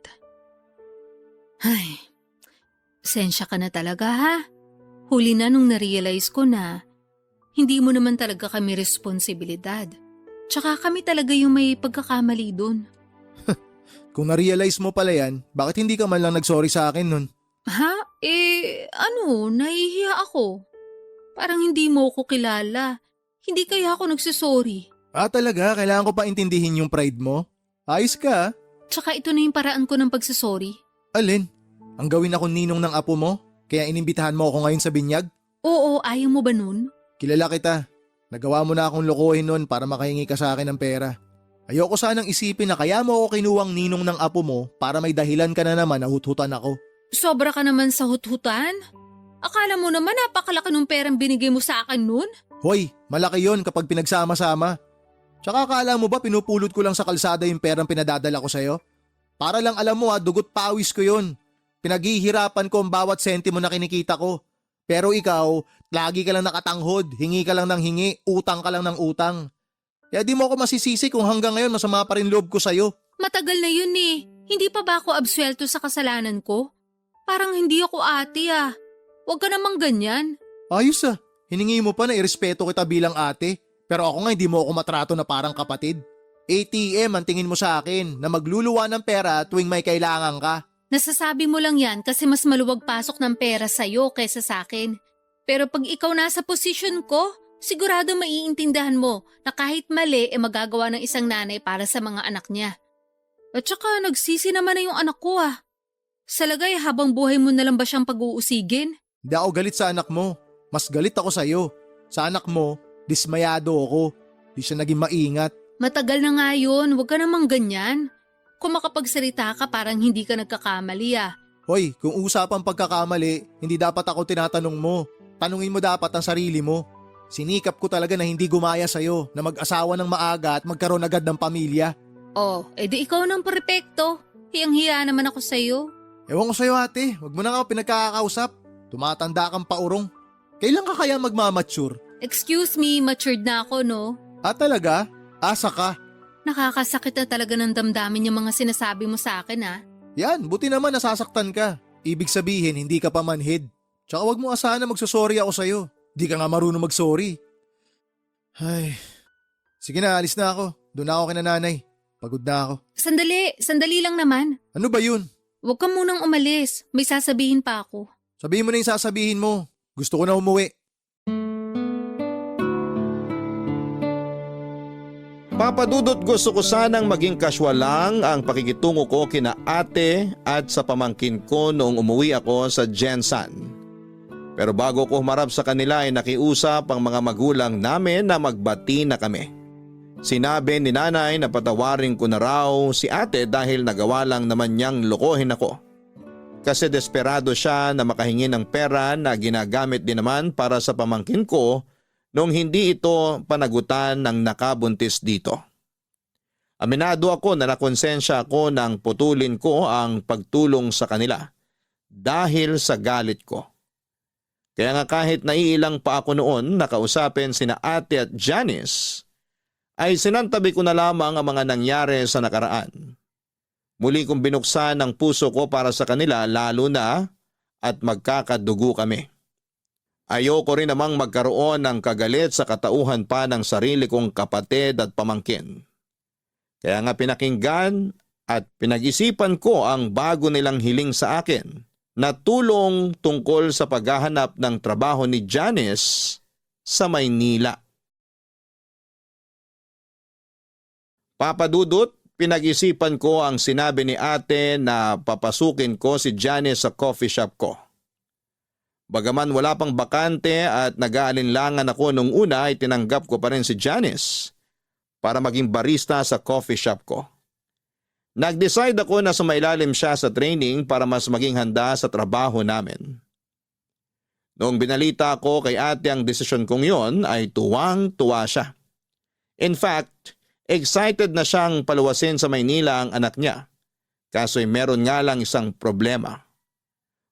Ay, pasensya ka na talaga ha. Huli na nung na-realize ko na hindi mo naman talaga kami responsibilidad. Tsaka kami talaga yung may pagkakamali dun. Kung na-realize mo pala yan, bakit hindi ka man lang nag-sorry sa akin nun? Ha? Nahihiya ako. Parang hindi mo ko kilala. Hindi kaya ako nagsusorry. Talaga? Kailangan ko pa intindihin yung pride mo? Ayos ka. Tsaka ito na yung paraan ko ng pagsusorry. Alin? Ang gawin ako ninong ng apo mo? Kaya inimbitahan mo ako ngayon sa binyag? Oo, ayaw mo ba nun? Kilala kita. Nagawa mo na akong lokohin nun para makahingi ka sa akin ng pera. Ayoko sanang isipin na kaya mo ako kinuwang ninong ng apo mo para may dahilan ka na naman na huthutan ako. Sobra ka naman sa huthutan? Akala mo naman napakalaki ng perang binigay mo sa akin nun? Hoy, malaki yon kapag pinagsama-sama. Tsaka akala mo ba pinupulot ko lang sa kalsada yung perang pinadadala ko sa'yo? Para lang alam mo dugot pawis ko yon. Pinaghihirapan ko ang bawat sentimo na kinikita ko. Pero ikaw, lagi ka lang nakatanghod, hingi ka lang ng hingi, utang ka lang ng utang. Kaya di mo ako masisisi kung hanggang ngayon masama pa rin loob ko sa'yo. Matagal na yun eh. Hindi pa ba ako absuelto sa kasalanan ko? Parang hindi ako ate Huwag ka namang ganyan. Ayos hiningi mo pa na irespeto kita bilang ate. Pero ako nga hindi mo ako matrato na parang kapatid. ATM ang tingin mo sa akin na magluluwa ng pera tuwing may kailangan ka. Nasasabi mo lang yan kasi mas maluwag pasok ng pera sa'yo kaysa sa akin. Pero pag ikaw nasa posisyon ko, sigurado maiintindihan mo na kahit mali magagawa ng isang nanay para sa mga anak niya. At saka nagsisi naman na yung anak ko Sa lagay habang buhay mo na lang ba siyang pag-uusigin? Hindi ako galit sa anak mo. Mas galit ako sa'yo. Sa anak mo, dismayado ako. Di siya naging maingat. Matagal na nga yun, huwag ka namang ganyan. Kung makapagsalita ka parang hindi ka nagkakamali Hoy, kung usapang pagkakamali, hindi dapat ako tinatanong mo. Tanungin mo dapat ang sarili mo. Sinikap ko talaga na hindi gumaya sa'yo, na mag-asawa ng maaga at magkaroon agad ng pamilya. Edi ikaw ng perpekto. Hiyang-hiya naman ako sa'yo. Ewan ko sa'yo ate, wag mo na nga pinagkakausap. Tumatanda kang paurong. Kailan ka kaya magmamature? Excuse me, matured na ako no? Talaga? Asa ka? Nakakasakit na talaga ng damdamin yung mga sinasabi mo sa akin Yan, buti naman nasasaktan ka. Ibig sabihin, hindi ka pa manhid. Tsaka wag mo asahan na magsusorry ako sa'yo. Di ka nga marunong magsorry. Ay, sige na, alis na ako. Doon na ako kina nanay. Pagod na ako. Sandali lang naman. Ano ba yun? Huwag ka munang umalis. May sasabihin pa ako. Sabihin mo na yung sasabihin mo. Gusto ko na umuwi. Papadudot gusto ko sanang maging casual lang ang pakikitungo ko kina ate at sa pamangkin ko noong umuwi ako sa Jensan. Pero bago ko humarap sa kanila ay nakiusap ang mga magulang namin na magbati na kami. Sinabi ni nanay na patawarin ko na raw si ate dahil nagawa lang naman niyang lokohin ako. Kasi desperado siya na makahingi ng pera na ginagamit din naman para sa pamangkin ko nung hindi ito panagutan ng nakabuntis dito. Aminado ako na nakonsensya ako nang putulin ko ang pagtulong sa kanila dahil sa galit ko. Kaya nga kahit naiilang pa ako noon nakausapin sina ate at Janice, ay sinantabi ko na lamang ang mga nangyari sa nakaraan. Muli kong binuksan ang puso ko para sa kanila lalo na at magkakadugo kami. Ayoko rin namang magkaroon ng kagalit sa katauhan pa ng sarili kong kapatid at pamangkin. Kaya nga pinakinggan at pinag-isipan ko ang bago nilang hiling sa akin na tulong tungkol sa paghahanap ng trabaho ni Janice sa Maynila. Papadudot, pinag-isipan ko ang sinabi ni ate na papasukin ko si Janice sa coffee shop ko. Bagaman wala pang bakante at nag-aalinlangan ako nung una ay tinanggap ko pa rin si Janice para maging barista sa coffee shop ko. Nag-decide ako na sumailalim siya sa training para mas maging handa sa trabaho namin. Noong binalita ko kay ate ang desisyon kong yon ay tuwang-tuwa siya. In fact, excited na siyang paluwasin sa Maynila ang anak niya. Kaso'y meron nga lang isang problema.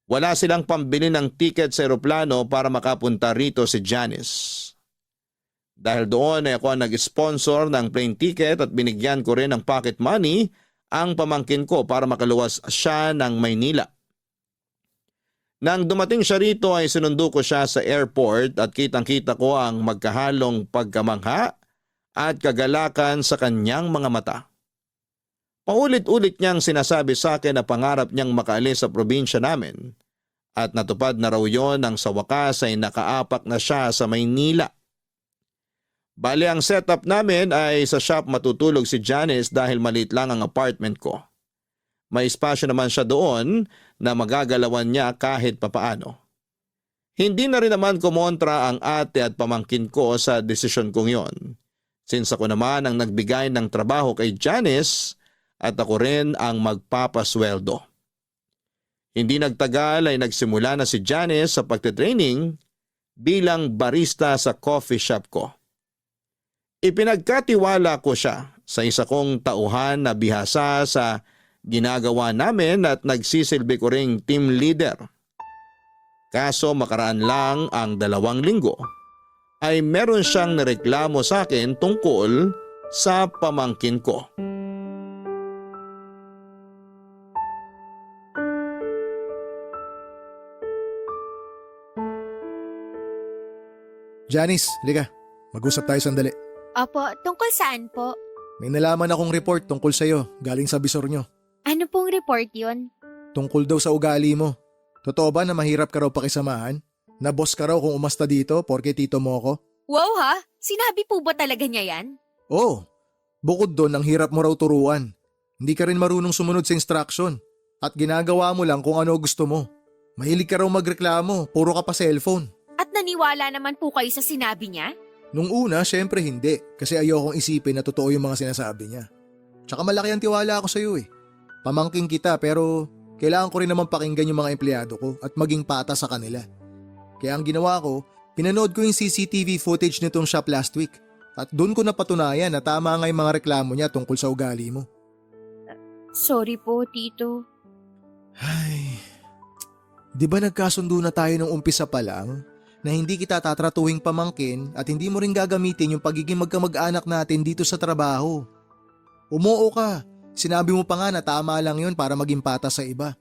Wala silang pambili ng ticket sa eroplano para makapunta rito si Janice. Dahil doon ay ako ang nag-sponsor ng plane ticket at binigyan ko rin ng pocket money ang pamangkin ko para makaluwas siya ng Maynila. Nang dumating siya rito ay sinundo ko siya sa airport at kitang-kita ko ang magkahalong pagkamangha at kagalakan sa kanyang mga mata. Paulit-ulit niyang sinasabi sa akin na pangarap niyang makaalis sa probinsya namin at natupad na raw yon nang sa wakas ay nakaapak na siya sa Maynila. Bali ang setup namin ay sa shop matutulog si Janice dahil maliit lang ang apartment ko. May espasyo naman siya doon na magagalawan niya kahit papaano. Hindi na rin naman kumontra ang ate at pamangkin ko sa desisyon kong yon. Since ako naman ang nagbigay ng trabaho kay Janice at ako rin ang magpapasweldo. Hindi nagtagal ay nagsimula na si Janice sa pagtitraining bilang barista sa coffee shop ko. Ipinagkatiwala ko siya sa isa kong tauhan na bihasa sa ginagawa namin at nagsisilbi ko ring team leader. Kaso makaraan lang ang 2 linggo ay meron siyang nareklamo sa akin tungkol sa pamangkin ko. Janice, liga. Mag-usap tayo sandali. Opo, tungkol saan po? May nalaman akong report tungkol sa'yo, galing sa bisor nyo. Ano pong report yon? Tungkol daw sa ugali mo. Totoo ba na mahirap ka raw pakisamahan? Na boss ka raw kung umasta dito porke tito mo ko? Wow ha? Sinabi po ba talaga niya yan? Oo. Bukod doon, ang hirap mo raw turuan. Hindi ka rin marunong sumunod sa instruction. At ginagawa mo lang kung ano gusto mo. Mahilig ka raw magreklamo, puro ka pa cellphone. At naniwala naman po kayo sa sinabi niya? Nung una, syempre hindi. Kasi ayokong isipin na totoo yung mga sinasabi niya. Tsaka malaki ang tiwala ko sa'yo eh. Pamangking kita pero kailangan ko rin naman pakinggan yung mga empleyado ko at maging pata sa kanila. Kaya ang ginawa ko, pinanood ko yung CCTV footage nitong shop last week. At doon ko napatunayan na tama nga yung mga reklamo niya tungkol sa ugali mo. Sorry po, Tito. Ay, di ba nagkasundo na tayo nung umpisa pa lang? Na hindi kita tatratuhing pamangkin at hindi mo rin gagamitin yung pagiging magkamag-anak natin dito sa trabaho. Umuo ka. Sinabi mo pa nga na tama lang yun para maging patas sa iba.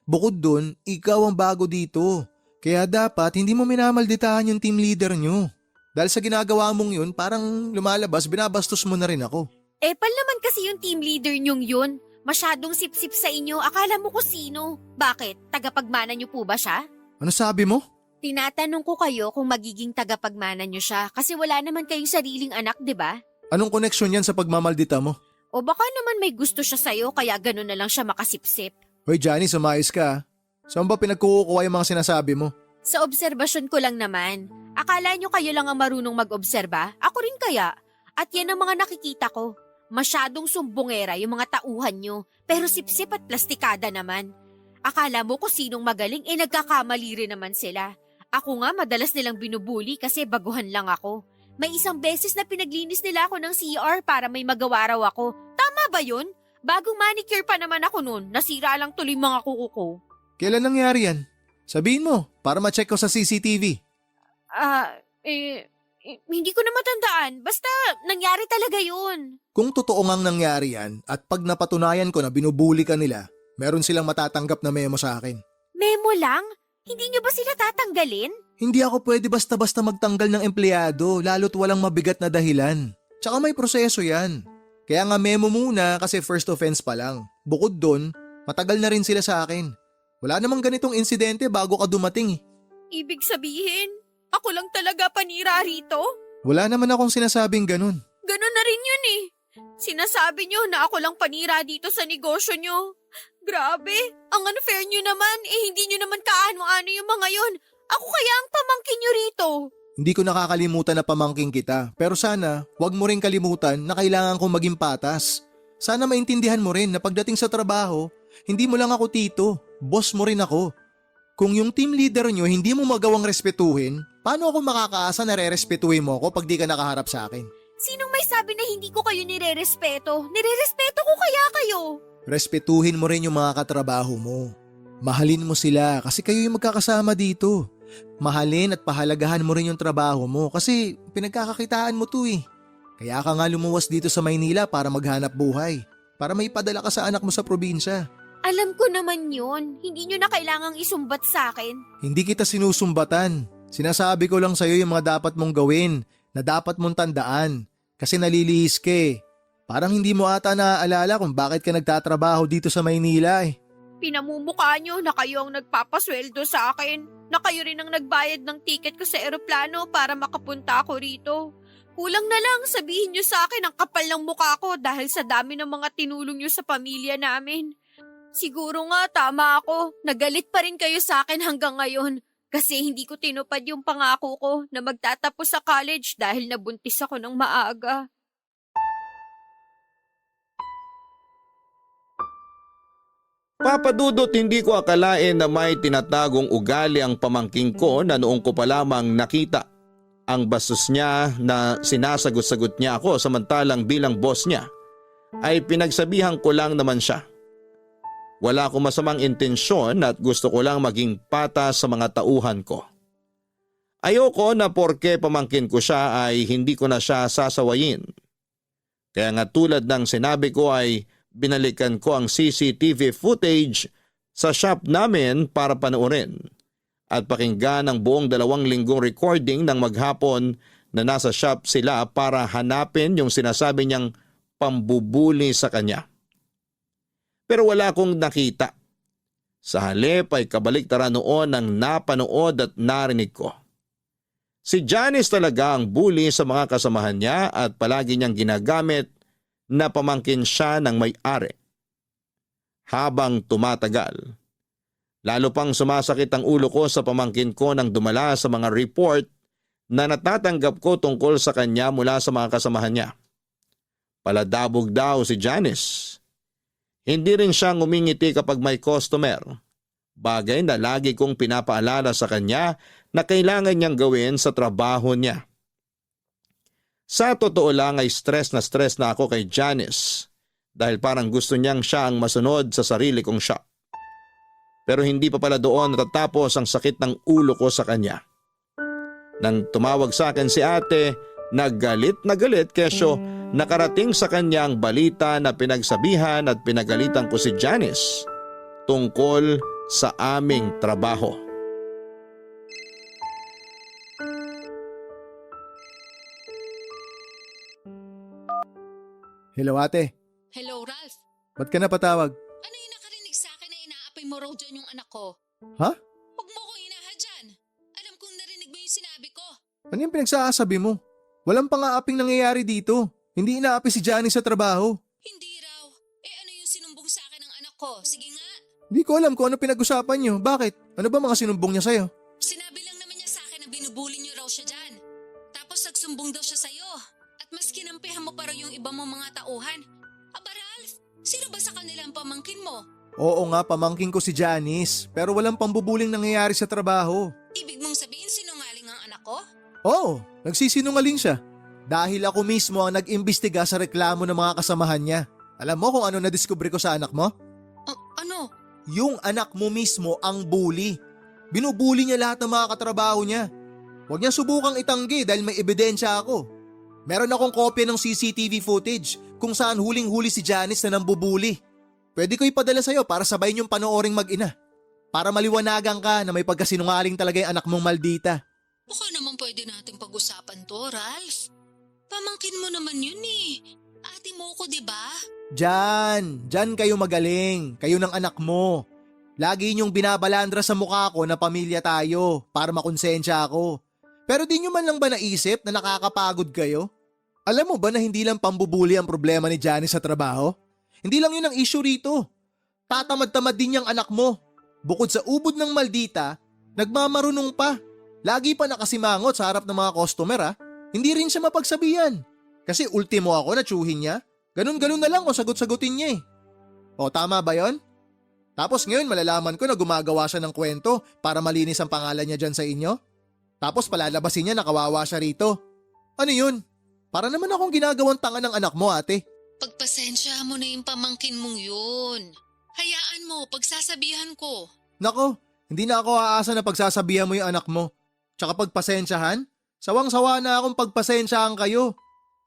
Bukod dun, ikaw ang bago dito. Kaya dapat hindi mo minamalditahan yung team leader nyo. Dahil sa ginagawa mong yun, parang lumalabas, binabastos mo na rin ako. Epal naman kasi yung team leader nyong yun. Masyadong sip-sip sa inyo, akala mo kung sino. Bakit? Tagapagmana nyo po ba siya? Ano sabi mo? Tinatanong ko kayo kung magiging tagapagmana nyo siya kasi wala naman kayong sariling anak, di ba? Anong koneksyon yan sa pagmamaldita mo? O baka naman may gusto siya sa'yo kaya gano'n na lang siya makasipsip. Hoy Johnny, sumayos ka. Saan ba pinagkukuha yung mga sinasabi mo? Sa obserbasyon ko lang naman. Akala nyo kayo lang ang marunong mag-obserba? Ako rin kaya. At yan ang mga nakikita ko. Masyadong sumbongera yung mga tauhan nyo. Pero sipsip at plastikada naman. Akala mo kung sinong magaling nagkakamali rin naman sila. Ako nga madalas nilang binubuli kasi baguhan lang ako. May isang beses na pinaglinis nila ako ng CR para may magawa raw ako. Tama ba yun? Bagong manicure pa naman ako noon. Nasira lang tuloy mga kuko ko. Kailan nangyari yan? Sabihin mo, para ma-check ko sa CCTV. Hindi ko na matandaan. Basta nangyari talaga yun. Kung totoo ngang nangyari yan at pag napatunayan ko na binubuli ka nila, meron silang matatanggap na memo sa akin. Memo lang? Hindi nyo ba sila tatanggalin? Hindi ako pwede basta-basta magtanggal ng empleyado lalo't walang mabigat na dahilan. Tsaka may proseso yan. Kaya nga memo muna kasi first offense pa lang. Bukod doon, matagal na rin sila sa akin. Wala namang ganitong insidente bago ka dumating eh. Ibig sabihin, ako lang talaga panira rito? Wala naman akong sinasabing ganun. Ganon na rin yun eh. Sinasabi nyo na ako lang panira dito sa negosyo nyo. Grabe, ang unfair nyo naman hindi nyo naman kaano-ano yung mga yon. Ako kaya ang pamangkin nyo rito. Hindi ko nakakalimutan na pamangking kita, pero sana wag mo rin kalimutan na kailangan kong maging patas. Sana maintindihan mo rin na pagdating sa trabaho, hindi mo lang ako tito, boss mo rin ako. Kung yung team leader nyo hindi mo magawang respetuhin, paano ako makakaasa na re-respetuhin mo ako pag di ka nakaharap sa akin? Sinong may sabi na hindi ko kayo nire-respeto? Nire-respeto ko kaya kayo? Respetuhin mo rin yung mga katrabaho mo. Mahalin mo sila kasi kayo yung magkakasama dito. Mahalin at pahalagahan mo rin yung trabaho mo kasi pinagkakakitaan mo to eh. Kaya ka nga lumuwas dito sa Maynila para maghanap buhay. Para may padala ka sa anak mo sa probinsya. Alam ko naman yun. Hindi nyo na kailangang isumbat sa akin. Hindi kita sinusumbatan. Sinasabi ko lang sa'yo yung mga dapat mong gawin na dapat mong tandaan kasi nalilihis ka eh. Parang hindi mo ata naaalala kung bakit ka nagtatrabaho dito sa Maynila eh. Pinamumukha nyo na kayo ang nagpapasweldo sa akin. Na kayo rin ang nagbayad ng ticket ko sa eroplano para makapunta ako rito. Kulang na lang sabihin nyo sa akin ang kapal ng mukha ko dahil sa dami ng mga tinulong nyo sa pamilya namin. Siguro nga tama ako. Nagalit pa rin kayo sa akin hanggang ngayon. Kasi hindi ko tinupad yung pangako ko na magtatapos sa college dahil nabuntis ako ng maaga. Papadudot, hindi ko akalain na may tinatagong ugali ang pamangking ko na noong ko pa lamang nakita. Ang bastos niya na sinasagot-sagot niya ako samantalang bilang boss niya ay pinagsabihan ko lang naman siya. Wala akong masamang intensyon at gusto ko lang maging patas sa mga tauhan ko. Ayoko na porke pamangkin ko siya ay hindi ko na siya sasawayin. Kaya nga tulad ng sinabi ko ay binalikan ko ang CCTV footage sa shop namin para panoorin at pakinggan ang buong 2 linggong recording ng maghapon na nasa shop sila para hanapin yung sinasabi niyang pambubuli sa kanya. Pero wala akong nakita. Sa halip ay kabaliktaran noon ang napanood at narinig ko. Si Janice talaga ang bully sa mga kasamahan niya at palagi niyang ginagamit na pamangkin siya ng may-ari. Habang tumatagal, lalo pang sumasakit ang ulo ko sa pamangkin ko nang dumala sa mga report na natatanggap ko tungkol sa kanya mula sa mga kasamahan niya. Paladabog daw si Janice. Hindi rin siya ngumingiti kapag may customer. Bagay na lagi kong pinapaalala sa kanya na kailangan niyang gawin sa trabaho niya. Sa totoo lang ay stress na ako kay Janice dahil parang gusto niyang siya ang masunod sa sarili kong shop. Pero hindi pa pala doon natatapos ang sakit ng ulo ko sa kanya. Nang tumawag sa akin si ate, nagalit kesyo nakarating sa kanya ang balita na pinagsabihan at pinagalitan ko si Janice tungkol sa aming trabaho. Hello ate, Hello, Ralph. ba't ka napatawag? Ano yung nakarinig sa akin na inaapay mo raw dyan yung anak ko? Ha? Huwag mo ko hinahadyan. Alam kong narinig mo yung sinabi ko. Ano yung pinagsasabi mo? Walang pang-aaping nangyayari dito. Hindi inaapi si Janice sa trabaho. Hindi raw. Ano yung sinumbong sa akin ng anak ko? Sige nga. Hindi ko alam kung ano pinag-usapan niyo. Bakit? Ano ba mga sinumbong niya sa'yo? Sinabi lang naman niya sa akin na binubuli niyo raw siya dyan. Tapos nagsumbong daw siya sa'yo. At mas kinampihan mo pa raw yung iba mong mga tauhan. Aba Ralph, sino ba sa kanila ang pamangkin mo? Oo nga, pamangkin ko si Janice. Pero walang pambubuling nangyayari sa trabaho. Ibig mong sabihin sinungaling ang anak ko? Oo, nagsisinungaling siya. Dahil ako mismo ang nag-imbestiga sa reklamo ng mga kasamahan niya. Alam mo kung ano nadiskubre ko sa anak mo? Ano? Yung anak mo mismo ang bully. Binubuli niya lahat ng mga katrabaho niya. Huwag niya subukang itanggi dahil may ebidensya ako. Meron akong kopya ng CCTV footage kung saan huling-huli si Janice na nambubuli. Pwede ko ipadala sa'yo para sabay niyong panooring mag-ina. Para maliwanagan ka na may pagkasinungaling talaga yung anak mong maldita. Baka naman pwede natin pag-usapan to, Ralph. Pamangkin mo naman yun eh. Ate mo ko, di ba? Diyan kayo magaling. Kayo ng anak mo. Lagi niyong binabalandra sa mukha ko na pamilya tayo para makonsensya ako. Pero di niyo man lang ba naisip na nakakapagod kayo? Alam mo ba na hindi lang pambubuli ang problema ni Janice sa trabaho? Hindi lang yun ang issue rito. Tatamad-tamad din yung anak mo. Bukod sa ubod ng maldita, nagmamarunong pa. Lagi pa nakasimangot sa harap ng mga customer ha. Hindi rin siya mapagsabihan. Kasi ultimo ako na tsuhin niya. Ganun-ganun na lang o sagot-sagutin niya eh. O tama ba yon? Tapos ngayon malalaman ko na gumagawa siya ng kwento para malinis ang pangalan niya dyan sa inyo. Tapos palalabasin niya na kawawa siya rito. Ano yun? Para naman akong ginagawang tanga ng anak mo ate. Pagpasensya mo na yung pamangkin mong yun. Hayaan mo, pagsasabihan ko. Nako, hindi na ako aasa na pagsasabihan mo yung anak mo. Tsaka pagpasensyahan? Sawang-sawa na akong pagpasensyahan kayo.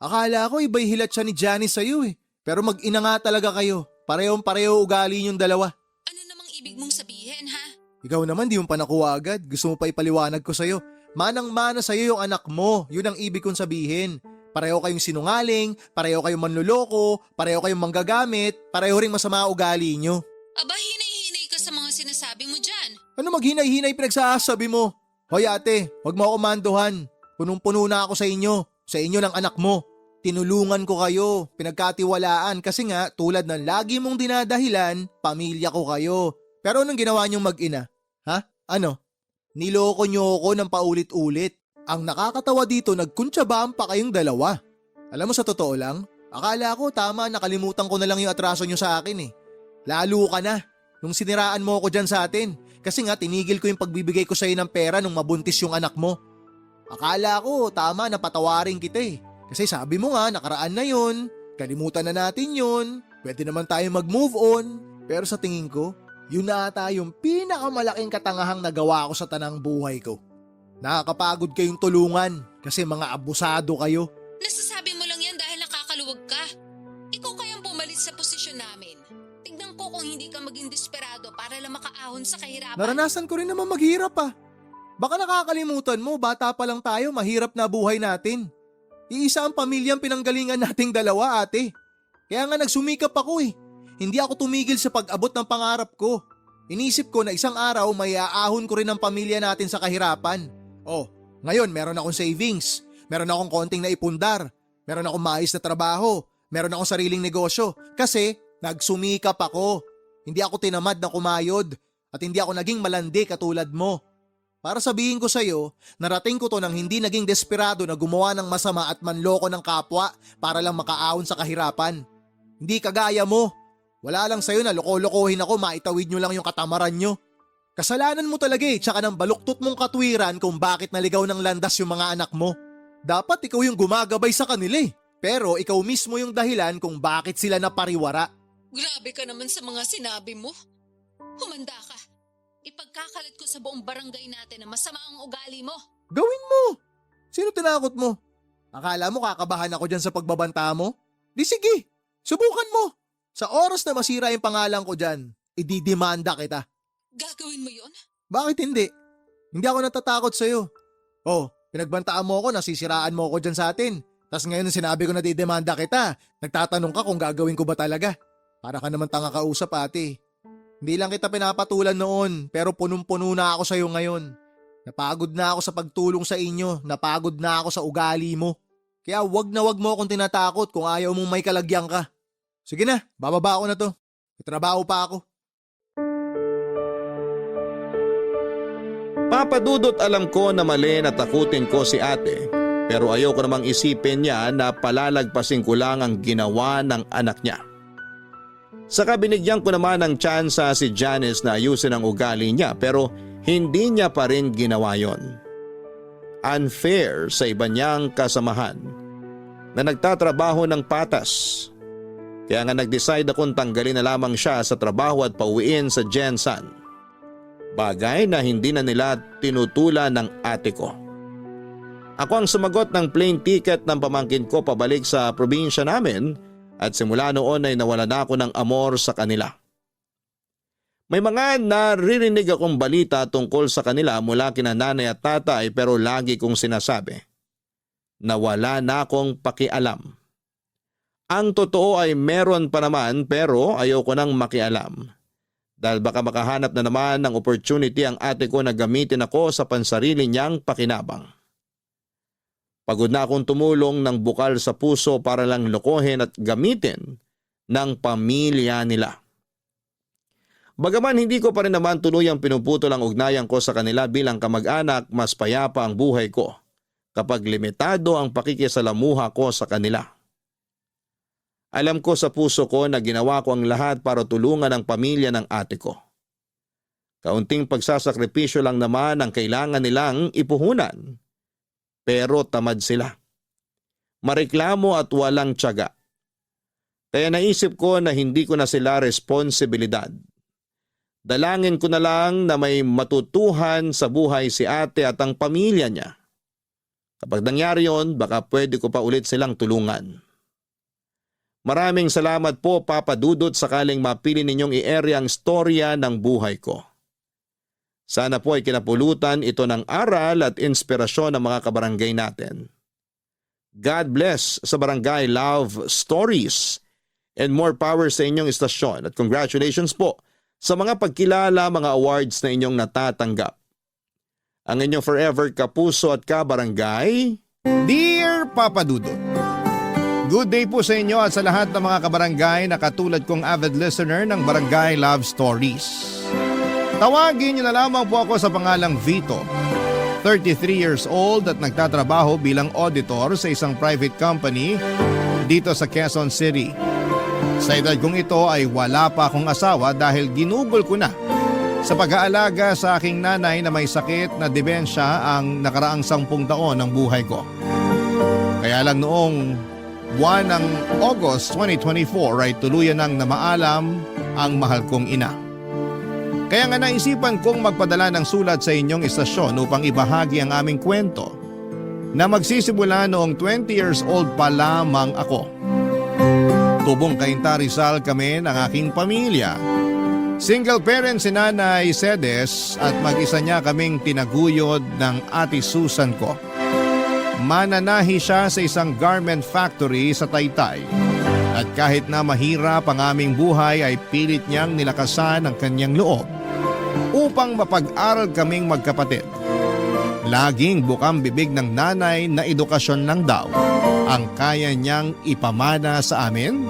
Akala ko iba'y hilat siya ni Janice sa'yo eh. Pero mag-ina nga talaga kayo. Parehong-pareho ugali niyong dalawa. Ano namang ibig mong sabihin, ha? Ikaw naman di mo pa nakuha agad. Gusto mo pa ipaliwanag ko sa'yo. Manang-mana sa'yo yung anak mo. Yun ang ibig kong sabihin. Pareho kayong sinungaling, pareho kayong manluloko, pareho kayong manggagamit, pareho ring masama ugali nyo. Aba, hinay-hinay ka sa mga sinasabi mo dyan. Ano maghinay-hinay pinagsasabi mo? Hoy ate, wag mo ako manduhan. Punong-puno na ako sa inyo ng anak mo. Tinulungan ko kayo, pinagkatiwalaan kasi nga tulad ng lagi mong dinadahilan, pamilya ko kayo. Pero anong ginawa niyong mag-ina? Ha? Ano? Niloko niyo ako ng paulit-ulit. Ang nakakatawa dito, nagkuntsabaan pa kayong dalawa. Alam mo sa totoo lang, akala ko tama nakalimutan ko na lang yung atraso niyo sa akin eh. Lalo ka na, nung siniraan mo ako dyan sa atin. Kasi nga tinigil ko yung pagbibigay ko sa'yo ng pera nung mabuntis yung anak mo. Akala ko tama na patawarin kita eh. Kasi sabi mo nga nakaraan na yun, kalimutan na natin yun, pwede naman tayo mag-move on. Pero sa tingin ko, yun na ata yung pinakamalaking katangahang nagawa ko sa tanang buhay ko. Nakakapagod kayong tulungan kasi mga abusado kayo. Nasasabi mo lang yan dahil nakakaluwag ka. Ikaw kayang pumalit sa posisyon namin. Tignan ko kung hindi ka maging desperado para lang makaahon sa kahirapan. Naranasan ko rin naman maghirap ah. Baka nakakalimutan mo, bata pa lang tayo, mahirap na buhay natin. Iisa ang pamilyang pinanggalingan nating dalawa ate. Kaya nga nagsumikap ako eh. Hindi ako tumigil sa pag-abot ng pangarap ko. Inisip ko na isang araw may aahon ko rin ang pamilya natin sa kahirapan. Oh, ngayon meron akong savings, meron akong konting naipundar, meron akong maayos na trabaho, meron akong sariling negosyo kasi nagsumikap ako. Hindi ako tinamad na kumayod at hindi ako naging malandi katulad mo. Para sabihin ko sa'yo, narating ko to nang hindi naging desperado na gumawa ng masama at manloko ng kapwa para lang makaahon sa kahirapan. Hindi kagaya mo. Wala lang sa'yo na loko-lokohin ako, maitawid nyo lang yung katamaran nyo. Kasalanan mo talaga eh, tsaka ng baluktot mong katwiran kung bakit naligaw ng landas yung mga anak mo. Dapat ikaw yung gumagabay sa kanila eh. Pero ikaw mismo yung dahilan kung bakit sila napariwara. Grabe ka naman sa mga sinabi mo. Humanda ka. Ipagkakalat ko sa buong barangay natin na masama ang ugali mo. Gawin mo! Sino tinakot mo? Akala mo kakabahan ako dyan sa pagbabanta mo? Di sige, subukan mo. Sa oras na masira yung pangalan ko dyan, ididemanda kita. Gagawin mo yon? Bakit hindi? Hindi ako natatakot sa'yo. Oh, pinagbantaan mo ako, nasisiraan mo ako dyan sa atin. Tapos ngayon sinabi ko na didemanda kita, nagtatanong ka kung gagawin ko ba talaga. Para ka naman tanga kausap ate. Hindi lang kita pinapatulan noon, pero punong-puno na ako sa'yo ngayon. Napagod na ako sa pagtulong sa inyo, napagod na ako sa ugali mo. Kaya wag na wag mo akong tinatakot kung ayaw mong may kalagyan ka. Sige na, bababa ako na to. May trabaho pa ako. Papadudot alam ko na mali na takutin ko si ate, pero ayoko namang isipin niya na palalagpasin ko lang ang ginawa ng anak niya. Saka binigyan ko naman ng tsansa si Janice na ayusin ang ugali niya pero hindi niya pa rin ginawa yon. Unfair sa iba niyang kasamahan na nagtatrabaho ng patas. Kaya nga nag-decide akong tanggalin na lamang siya sa trabaho at pauwiin sa Jensan. Bagay na hindi na nila tinutulan ng ate ko. Ako ang sumagot ng plane ticket ng pamangkin ko pabalik sa probinsya namin at simula noon ay nawala na ako ng amor sa kanila. May mga naririnig akong balita tungkol sa kanila mula kina nanay at tatay pero lagi kong sinasabi na wala na akong pakialam. Ang totoo ay meron pa naman pero ayoko nang makialam. Dahil baka makahanap na naman ng opportunity ang ate ko na gamitin ako sa pansarili niyang pakinabang. Pagod na akong tumulong ng bukal sa puso para lang lokohin at gamitin ng pamilya nila. Bagaman hindi ko pa rin naman tuluyang pinuputol ang ugnayan ko sa kanila bilang kamag-anak, mas payapa ang buhay ko kapag limitado ang pakikisalamuha ko sa kanila. Alam ko sa puso ko na ginawa ko ang lahat para tulungan ang pamilya ng ate ko. Kaunting pagsasakripisyo lang naman ang kailangan nilang ipuhunan. Pero tamad sila. Mareklamo at walang tiyaga. Kaya naisip ko na hindi ko na sila responsibilidad. Dalangin ko na lang na may matutuhan sa buhay si ate at ang pamilya niya. Kapag nangyari yon, baka pwede ko pa ulit silang tulungan. Maraming salamat po Papa Dudut sakaling mapili ninyong i-area ang storya ng buhay ko. Sana po ay kinapulutan ito ng aral at inspirasyon ng mga kabarangay natin. God bless sa Barangay Love Stories and more power sa inyong istasyon at congratulations po sa mga pagkilala, mga awards na inyong natatanggap. Ang inyong forever kapuso at kabarangay, Dear Papa Dudut, good day po sa inyo at sa lahat ng mga kabarangay na katulad kong avid listener ng Barangay Love Stories. Tawagin niyo na lamang po ako sa pangalang Vito, 33 years old at nagtatrabaho bilang auditor sa isang private company dito sa Quezon City. Sa edad kong ito ay wala pa akong asawa dahil ginugol ko na sa pag-aalaga sa aking nanay na may sakit na demensya ang nakaraang 10 taon ng buhay ko. Kaya lang noong buwan ng August 2024 ay tuluyan nang namaalam ang mahal kong ina. Kaya nga naisipan kong magpadala ng sulat sa inyong istasyon upang ibahagi ang aming kwento na magsisimula noong 20 years old pa lamang ako. Tubong Cainta Rizal kami ng aking pamilya. Single parent si Nanay Cedes at mag-isa niya kaming tinaguyod ng Ate Susan ko. Mananahi siya sa isang garment factory sa Taytay. At kahit na mahirap ang aming buhay ay pilit niyang nilakasan ang kanyang loob upang mapag-aral kaming magkapatid. Laging bukang bibig ng nanay na edukasyon lang daw ang kaya niyang ipamana sa amin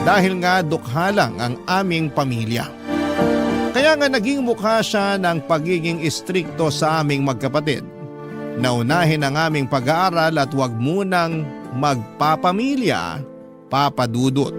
dahil nga dukha lang ang aming pamilya. Kaya nga naging mukha siya ng pagiging istrikto sa aming magkapatid. Naunahin ang aming pag-aaral at huwag munang magpapamilya, Papa Dudut.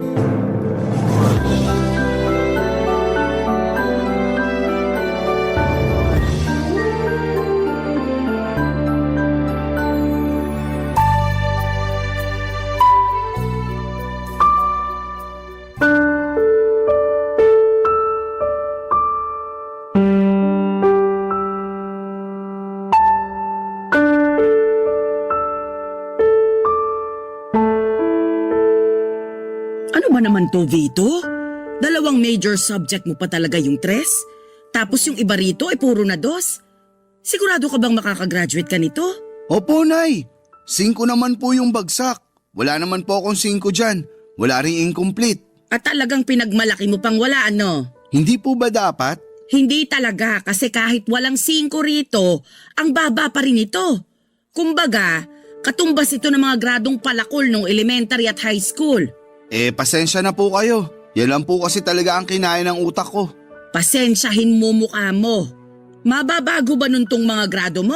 Ano ba naman to, Vito? 2 major subject mo pa talaga yung 3? Tapos yung iba rito ay puro na 2? Sigurado ka bang makakagraduate ka nito? Opo, Nay. 5 naman po yung bagsak. Wala naman po akong 5 dyan. Wala ring incomplete. At talagang pinagmalaki mo pang wala, ano? Hindi po ba dapat? Hindi talaga kasi kahit walang 5 rito, ang baba pa rin ito. Kumbaga, katumbas ito ng mga gradong palakol nung elementary at high school. Pasensya na po kayo. Yan lang po kasi talaga ang kinain ng utak ko. Pasensyahin mo mukha mo. Mababago ba nun tong mga grado mo?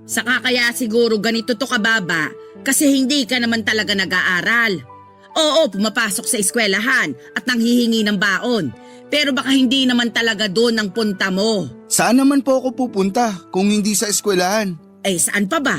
Saka kaya siguro ganito to kababa kasi hindi ka naman talaga nag-aaral. Oo, pumapasok sa eskwelahan at nanghihingi ng baon. Pero baka hindi naman talaga doon ang punta mo. Saan naman po ako pupunta kung hindi sa eskwelahan? Saan pa ba?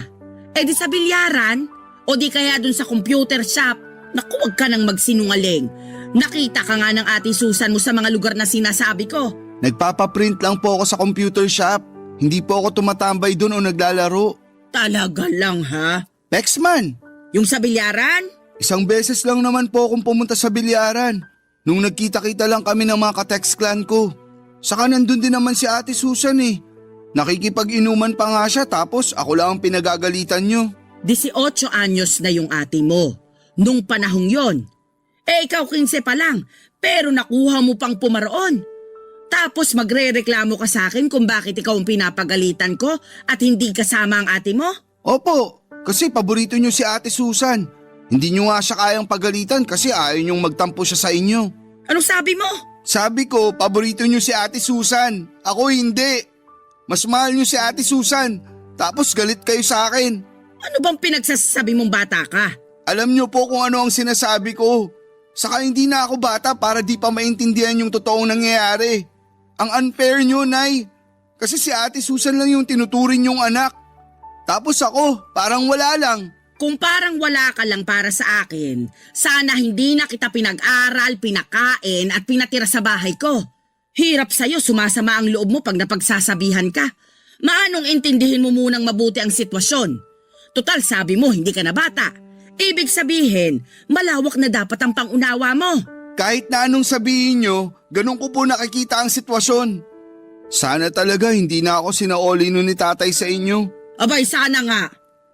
Di sa bilyaran? O di kaya doon sa computer shop? Naku, wag ka nang magsinungaling. Nakita ka nga ng Ate Susan mo sa mga lugar na sinasabi ko. Nagpapaprint lang po ako sa computer shop. Hindi po ako tumatambay doon o naglalaro. Talaga lang ha? Pexman! Yung sa bilyaran? 1 beses lang naman po akong pumunta sa bilyaran. Nung nagkita-kita lang kami ng mga ka-text clan ko. Saka nandun din naman si Ate Susan eh. Nakikipag-inuman pa nga siya tapos ako lang ang pinagagalitan nyo. 18 anyos na yung ate mo. Nung panahong yon, Ikaw 15 pa lang, pero nakuha mo pang pumaroon. Tapos magre-reklamo ka sa akin kung bakit ikaw ang pinapagalitan ko at hindi kasama ang ate mo? Opo, kasi paborito niyo si Ate Susan. Hindi niyo nga siya kayang pagalitan kasi ayaw niyong magtampo siya sa inyo. Anong sabi mo? Sabi ko, paborito niyo si Ate Susan. Ako hindi. Mas mahal niyo si Ate Susan. Tapos galit kayo sa akin. Ano bang pinagsasabi mong bata ka? Alam niyo po kung ano ang sinasabi ko. Saka hindi na ako bata para di pa maintindihan yung totoong nangyayari. Ang unfair niyo, Nay. Kasi si Ate Susan lang yung tinuturing yung anak. Tapos ako, parang wala lang. Kung parang wala ka lang para sa akin, sana hindi na kita pinag-aral, pinakain at pinatira sa bahay ko. Hirap sa'yo, sumasama ang loob mo pag napagsasabihan ka. Maanong intindihin mo munang mabuti ang sitwasyon? Total, sabi mo hindi ka na bata. Ibig sabihin, malawak na dapat ang pangunawa mo. Kahit na anong sabihin niyo, ganun ko po nakikita ang sitwasyon. Sana talaga hindi na ako sinaoli nun ni tatay sa inyo. Abay, sana nga.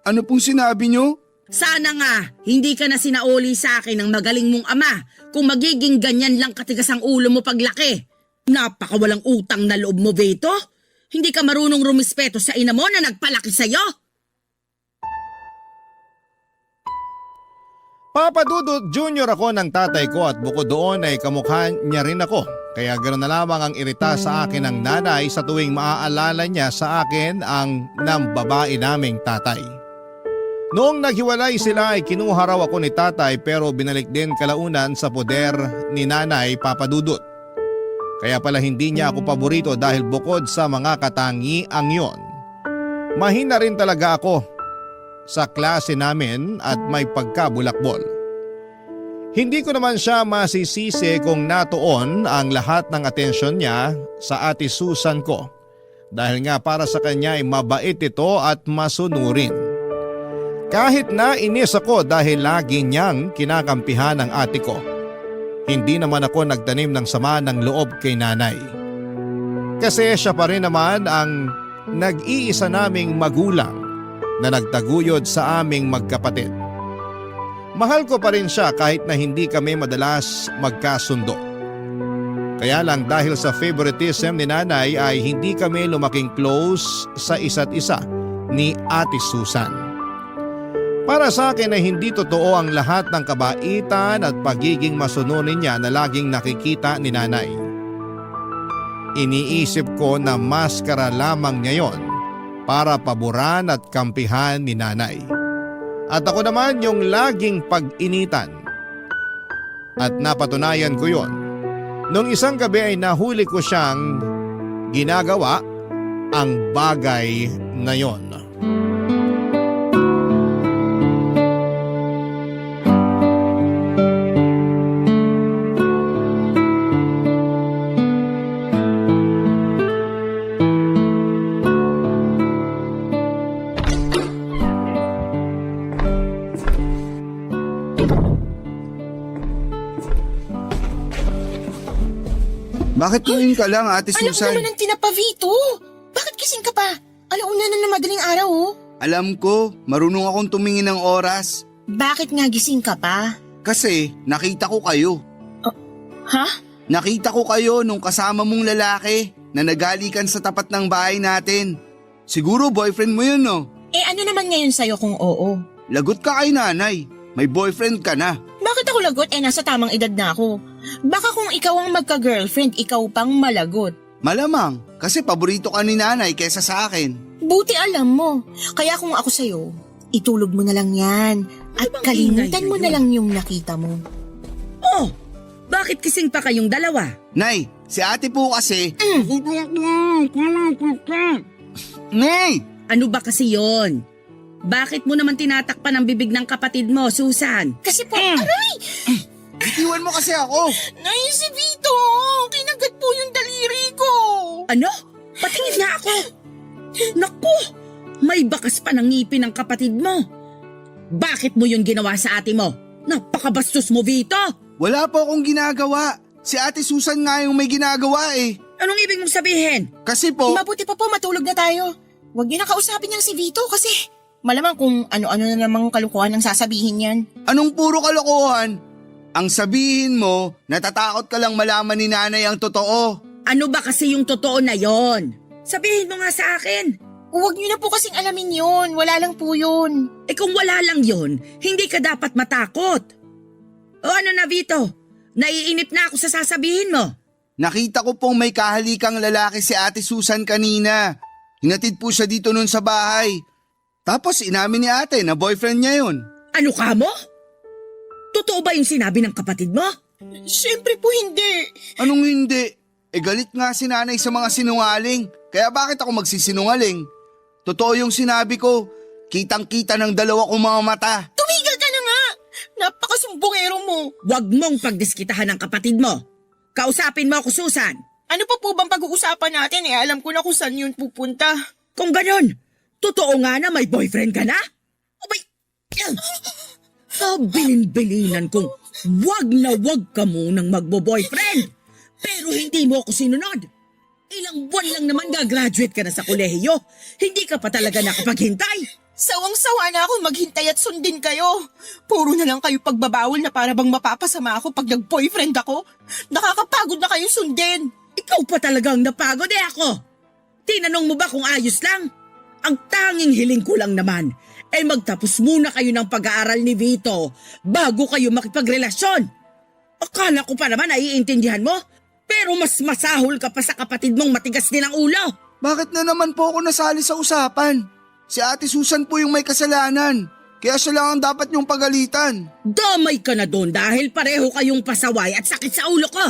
Ano pong sinabi niyo? Sana nga, hindi ka na sinauli sa akin ng magaling mong ama kung magiging ganyan lang katigas ang ulo mo paglaki. Napakawalang utang na loob mo, Beto. Hindi ka marunong rumispeto sa ina mo na nagpalaki sa'yo. Papa Dudut Jr. ako ng tatay ko at bukod doon ay kamukha niya rin ako. Kaya ganoon na lamang ang irita sa akin ng nanay sa tuwing maaalala niya sa akin ang nambabae naming tatay. Noong naghiwalay sila ay kinuha raw ako ni tatay pero binalik din kalaunan sa poder ni nanay Papa Dudut. Kaya pala hindi niya ako paborito dahil bukod sa mga katangiang yon, mahina rin talaga ako sa klase namin at may pagkabulakbol. Hindi ko naman siya masisisi kung natuon ang lahat ng atensyon niya sa Ate Susan ko dahil nga para sa kanya ay mabait ito at masunurin. Kahit na inis ako dahil lagi niyang kinakampihan ang ate ko, hindi naman ako nagtanim ng sama ng loob kay nanay. Kasi siya pa rin naman ang nag-iisa naming magulang na nagtaguyod sa aming magkapatid. Mahal ko pa rin siya kahit na hindi kami madalas magkasundo. Kaya lang dahil sa favoritism ni nanay ay hindi kami lumaking close sa isa't isa ni Ate Susan. Para sa akin ay hindi totoo ang lahat ng kabaitan at pagiging masunurin niya na laging nakikita ni nanay. Iniisip ko na maskara lamang niya yon para paboran at kampihan ni nanay. At ako naman yung laging pag-initan. At napatunayan ko yon. Nung isang gabi ay nahuli ko siyang ginagawa ang bagay na yon. Bakit tumingin ka lang, Ate Susan? Alam ko naman ng tinapavito. Bakit gising ka pa? Alauna na ng madaling araw, oh. Alam ko, marunong akong tumingin ng oras. Bakit nga gising ka pa? Kasi nakita ko kayo. Ha? Nakita ko kayo nung kasama mong lalaki na nagalikan sa tapat ng bahay natin. Siguro boyfriend mo yun, no? Eh ano naman ngayon sa'yo kung oo? Lagot ka kay nanay. May boyfriend ka na. Bakit ako lagot? Eh nasa tamang edad na ako. Baka kung ikaw ang magka-girlfriend, ikaw pang malagot. Malamang, kasi paborito ka ni nanay kesa sa akin. Buti alam mo. Kaya kung ako sa'yo, itulog mo na lang yan. At bang kalimutan ingay mo yun? na lang yung nakita mo. Oh, bakit kising pa kayong dalawa? Nay, si ate po kasi... Nay! Ano ba kasi yon? Bakit mo naman tinatakpan ang bibig ng kapatid mo, Susan? Kasi po, aray! Bitiwan mo kasi ako! Nay, si Vito! Kinagat po yung daliri ko! Ano? Patingin nga ako! Naku! May bakas pa ng ngipin ng kapatid mo. Bakit mo yun ginawa sa ate mo? Napakabastos mo, Vito! Wala po akong ginagawa. Si Ate Susan nga yung may ginagawa eh. Anong ibig mong sabihin? Kasi po... Mabuti pa po, matulog na tayo. Huwag niyo na kausapin niyang si Vito kasi malamang kung ano-ano na namang kalukuhan ang sasabihin niyan. Anong puro kalokohan? Ang sabihin mo, natatakot ka lang malaman ni nanay ang totoo. Ano ba kasi yung totoo na yon? Sabihin mo nga sa akin. Huwag niyo na po kasing alamin yun. Wala lang po yun. Eh kung wala lang yon, hindi ka dapat matakot. O ano na Vito? Naiinip na ako sa sasabihin mo. Nakita ko pong may kahalikang lalaki si Ate Susan kanina. Hinatid po siya dito nun sa bahay. Tapos inamin ni ate na boyfriend niya yun. Ano ka mo? Totoo ba yung sinabi ng kapatid mo? Siyempre po hindi. Anong hindi? Galit nga si nanay sa mga sinungaling. Kaya bakit ako magsisinungaling? Totoo yung sinabi ko. Kitang-kita ng dalawa kong mga mata. Tumigil ka na nga. Napakasumbongero mo. Huwag mong pagdiskitahan ng kapatid mo. Kausapin mo ako, Susan. Ano pa po bang pag-uusapan natin? Alam ko na kung saan yun pupunta. Kung ganon, totoo nga na may boyfriend ka na? Abay, bilin-bilinan kong wag ka munang magbo-boyfriend. Pero hindi mo ako sinunod. Ilang buwan lang naman gagraduate ka na sa kolehiyo. Hindi ka pa talaga nakapaghintay. Sawang-sawa na ako maghintay at sundin kayo. Puro na lang kayo pagbabawal na para bang mapapasama ako pag nag-boyfriend ako. Nakakapagod na kayo sundin. Ikaw pa talagang napagod ako. Tinanong mo ba kung ayos lang? Ang tanging hiling ko lang naman ay magtapos muna kayo ng pag-aaral ni Vito bago kayo makipagrelasyon. Akala ko pa naman naiintindihan mo, pero mas masahol ka pa sa kapatid mong matigas din ang ulo. Bakit na naman po ako nasali sa usapan? Si Ate Susan po yung may kasalanan. Kaya siya lang ang dapat niyong pagalitan. Damay ka na doon dahil pareho kayong pasaway at sakit sa ulo ko.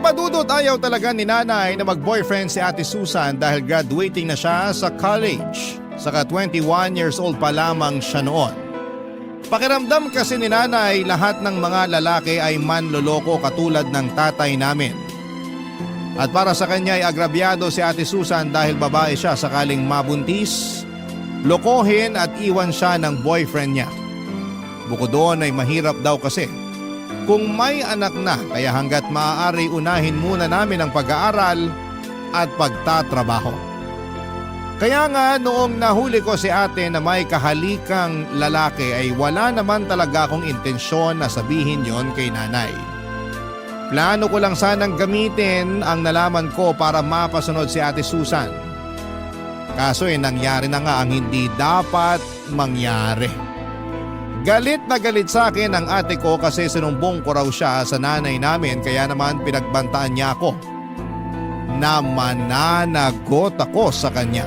Papadudot ayaw talaga ni nanay na mag-boyfriend si Ate Susan dahil graduating na siya sa college. Saka 21 years old pa lamang siya noon. Pakiramdam kasi ni nanay lahat ng mga lalaki ay manloloko katulad ng tatay namin. At para sa kanya ay agrabyado si Ate Susan dahil babae siya sakaling mabuntis, lokohin at iwan siya ng boyfriend niya. Bukod doon ay mahirap daw kasi kung may anak na kaya hanggat maaari unahin muna namin ang pag-aaral at pagtatrabaho. Kaya nga noong nahuli ko si ate na may kahalikang lalaki ay wala naman talaga akong intensyon na sabihin yon kay nanay. Plano ko lang sanang gamitin ang nalaman ko para mapasunod si Ate Susan. Kaso nangyari na nga ang hindi dapat mangyari. Galit na galit sa akin ang ate ko kasi sinumbong ko raw siya sa nanay namin kaya naman pinagbantaan niya ako. Na mananagot ako sa kanya.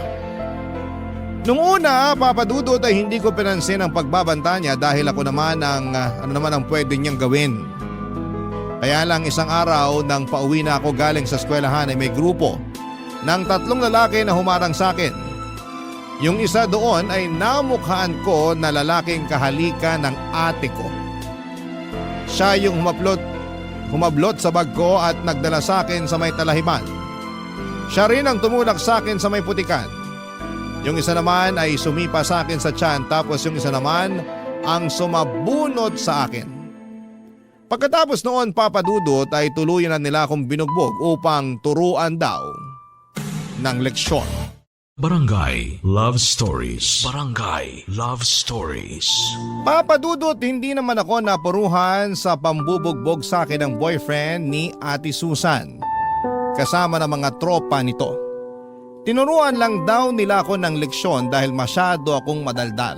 Nung una, papadudot ay hindi ko pinansin ang pagbabanta niya dahil ako naman ang pwede niyang gawin. Kaya lang isang araw nang pauwi na ako galing sa eskwelahan ay may grupo ng 3 lalaki na humarang sa akin. Yung isa doon ay namukhaan ko na lalaking kahalika ng ate ko. Siya yung humablot sa bag ko at nagdala sa akin sa may talahiban. Siya rin ang tumulak sa akin sa may putikan. Yung isa naman ay sumipa sa akin sa tiyan tapos yung isa naman ang sumabunot sa akin. Pagkatapos noon papadudot ay tuluyan na nila akong binugbog upang turuan daw ng leksyon. Barangay Love Stories. Barangay Love Stories. Papadudot hindi naman ako napuruhan sa pambubugbog sa akin ng boyfriend ni Ate Susan. Kasama ng mga tropa nito. Tinuruan lang daw nila ako ng leksyon dahil masyado akong madaldal.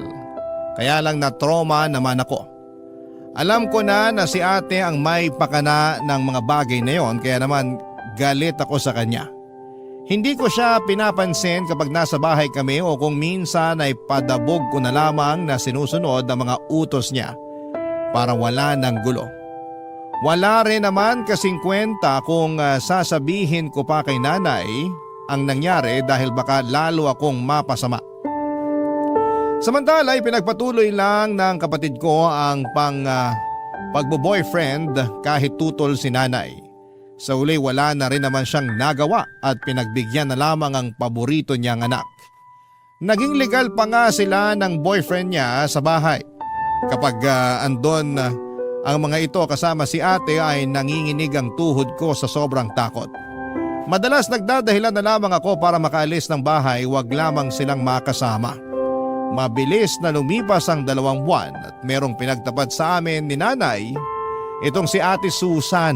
Kaya lang na-trauma naman ako. Alam ko na si ate ang may pakana ng mga bagay na yon kaya naman galit ako sa kanya. Hindi ko siya pinapansin kapag nasa bahay kami o kung minsan ay padabog ko na lamang na sinusunod ang mga utos niya para wala ng gulo. Wala rin naman kasing kwenta kung sasabihin ko pa kay nanay ang nangyari dahil baka lalo akong mapasama. Samantala ay pinagpatuloy lang ng kapatid ko ang pagbo-boyfriend kahit tutol si nanay. Sa uli wala na rin naman siyang nagawa at pinagbigyan na lamang ang paborito niyang anak. Naging legal pa nga sila ng boyfriend niya sa bahay. Kapag andon ang mga ito kasama si ate ay nanginginig ang tuhod ko sa sobrang takot. Madalas nagdadahilan na lamang ako para makaalis ng bahay, wag lamang silang makasama. Mabilis na lumipas ang 2 buwan at merong pinagtapat sa amin ni nanay, itong si Ate Susan.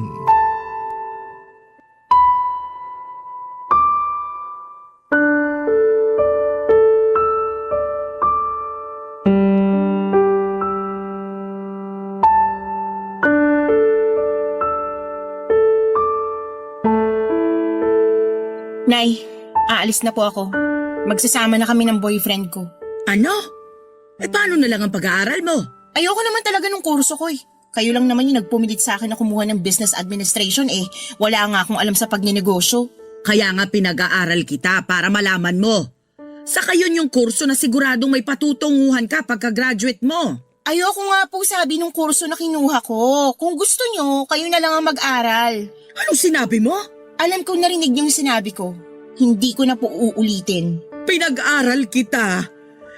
Nay, aalis na po ako. Magsasama na kami ng boyfriend ko. Ano? Paano na lang ang pag-aaral mo? Ayoko naman talaga ng kurso ko eh. Kayo lang naman yung nagpumilit sa akin na kumuha ng business administration eh. Wala nga akong alam sa pagnenegosyo. Kaya nga pinag-aaral kita para malaman mo. Saka yun yung kurso na siguradong may patutunguhan ka pagka-graduate mo. Ayoko nga po sabi ng kurso na kinuha ko. Kung gusto nyo, kayo na lang ang mag-aral. Anong sinabi mo? Alam ko narinig yung sinabi ko. Hindi ko na po uulitin. Pinag-aral kita.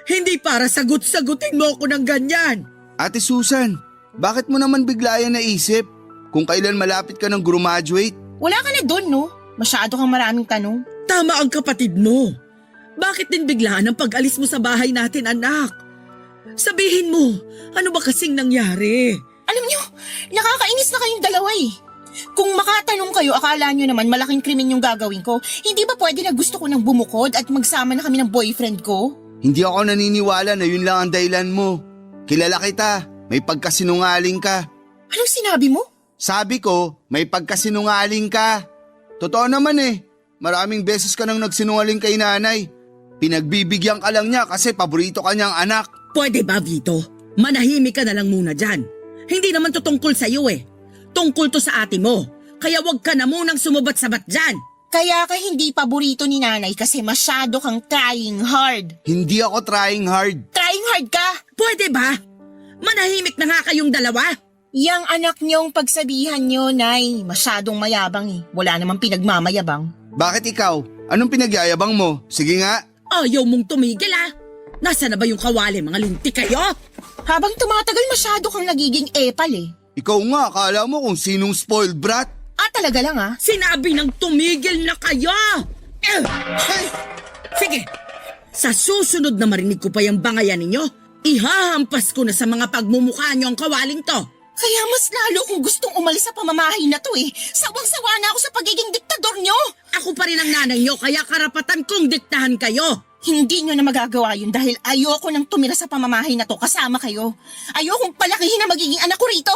Hindi para sagot-sagutin mo ako ng ganyan. Ate Susan, bakit mo naman bigla yan naisip? Kung kailan malapit ka ng graduate? Wala ka na dun, no? Masyado kang maraming tanong. Tama ang kapatid mo. Bakit din biglaan ang pag-alis mo sa bahay natin, anak? Sabihin mo, ano ba kasing nangyari? Alam nyo, nakakainis na kayong dalawa eh. Kung makatanong kayo, akala nyo naman malaking krimen yung gagawin ko. Hindi ba pwede na gusto ko nang bumukod at magsama na kami ng boyfriend ko? Hindi ako naniniwala na yun lang ang dahilan mo. Kilala kita, may pagkasinungaling ka. Anong sinabi mo? Sabi ko, may pagkasinungaling ka. Totoo naman eh, maraming beses ka nang nagsinungaling kay nanay. Pinagbibigyan ka lang niya kasi paborito ka niyang anak. Pwede ba, Vito? Manahimik ka na lang muna dyan. Hindi naman to tungkol sa'yo eh. Tungkol to sa ate mo. Kaya wag ka na munang sumubat-sabat dyan. Kaya ka hindi paborito ni nanay kasi masyado kang trying hard. Hindi ako trying hard. Trying hard ka? Pwede ba? Manahimik na nga kayong dalawa. Yang anak niyong pagsabihan niyo, Nay, masyadong mayabang eh. Wala namang pinagmamayabang. Bakit ikaw? Anong pinagyayabang mo? Sige nga. Ayaw mong tumigil ah. Nasaan na ba yung kawali, mga linti kayo? Habang tumatagal masyado kang nagiging epal eh. Ikaw nga, akala mo kung sinong spoiled brat? Talaga lang ah. Sinabi ng tumigil na kayo! Sige, sa susunod na marinig ko pa yung bangayan ninyo, ihahampas ko na sa mga pagmumukha nyo ang kawaling to. Kaya mas lalo kung gustong umalis sa pamamahay na to eh. Sawang-sawa na ako sa pagiging diktador nyo. Ako pa rin ang nanay nyo, kaya karapatan kong diktahan kayo. Hindi nyo na magagawa yun dahil ayoko nang tumira sa pamamahay na to kasama kayo. Ayokong palakihin na magiging anak ko rito.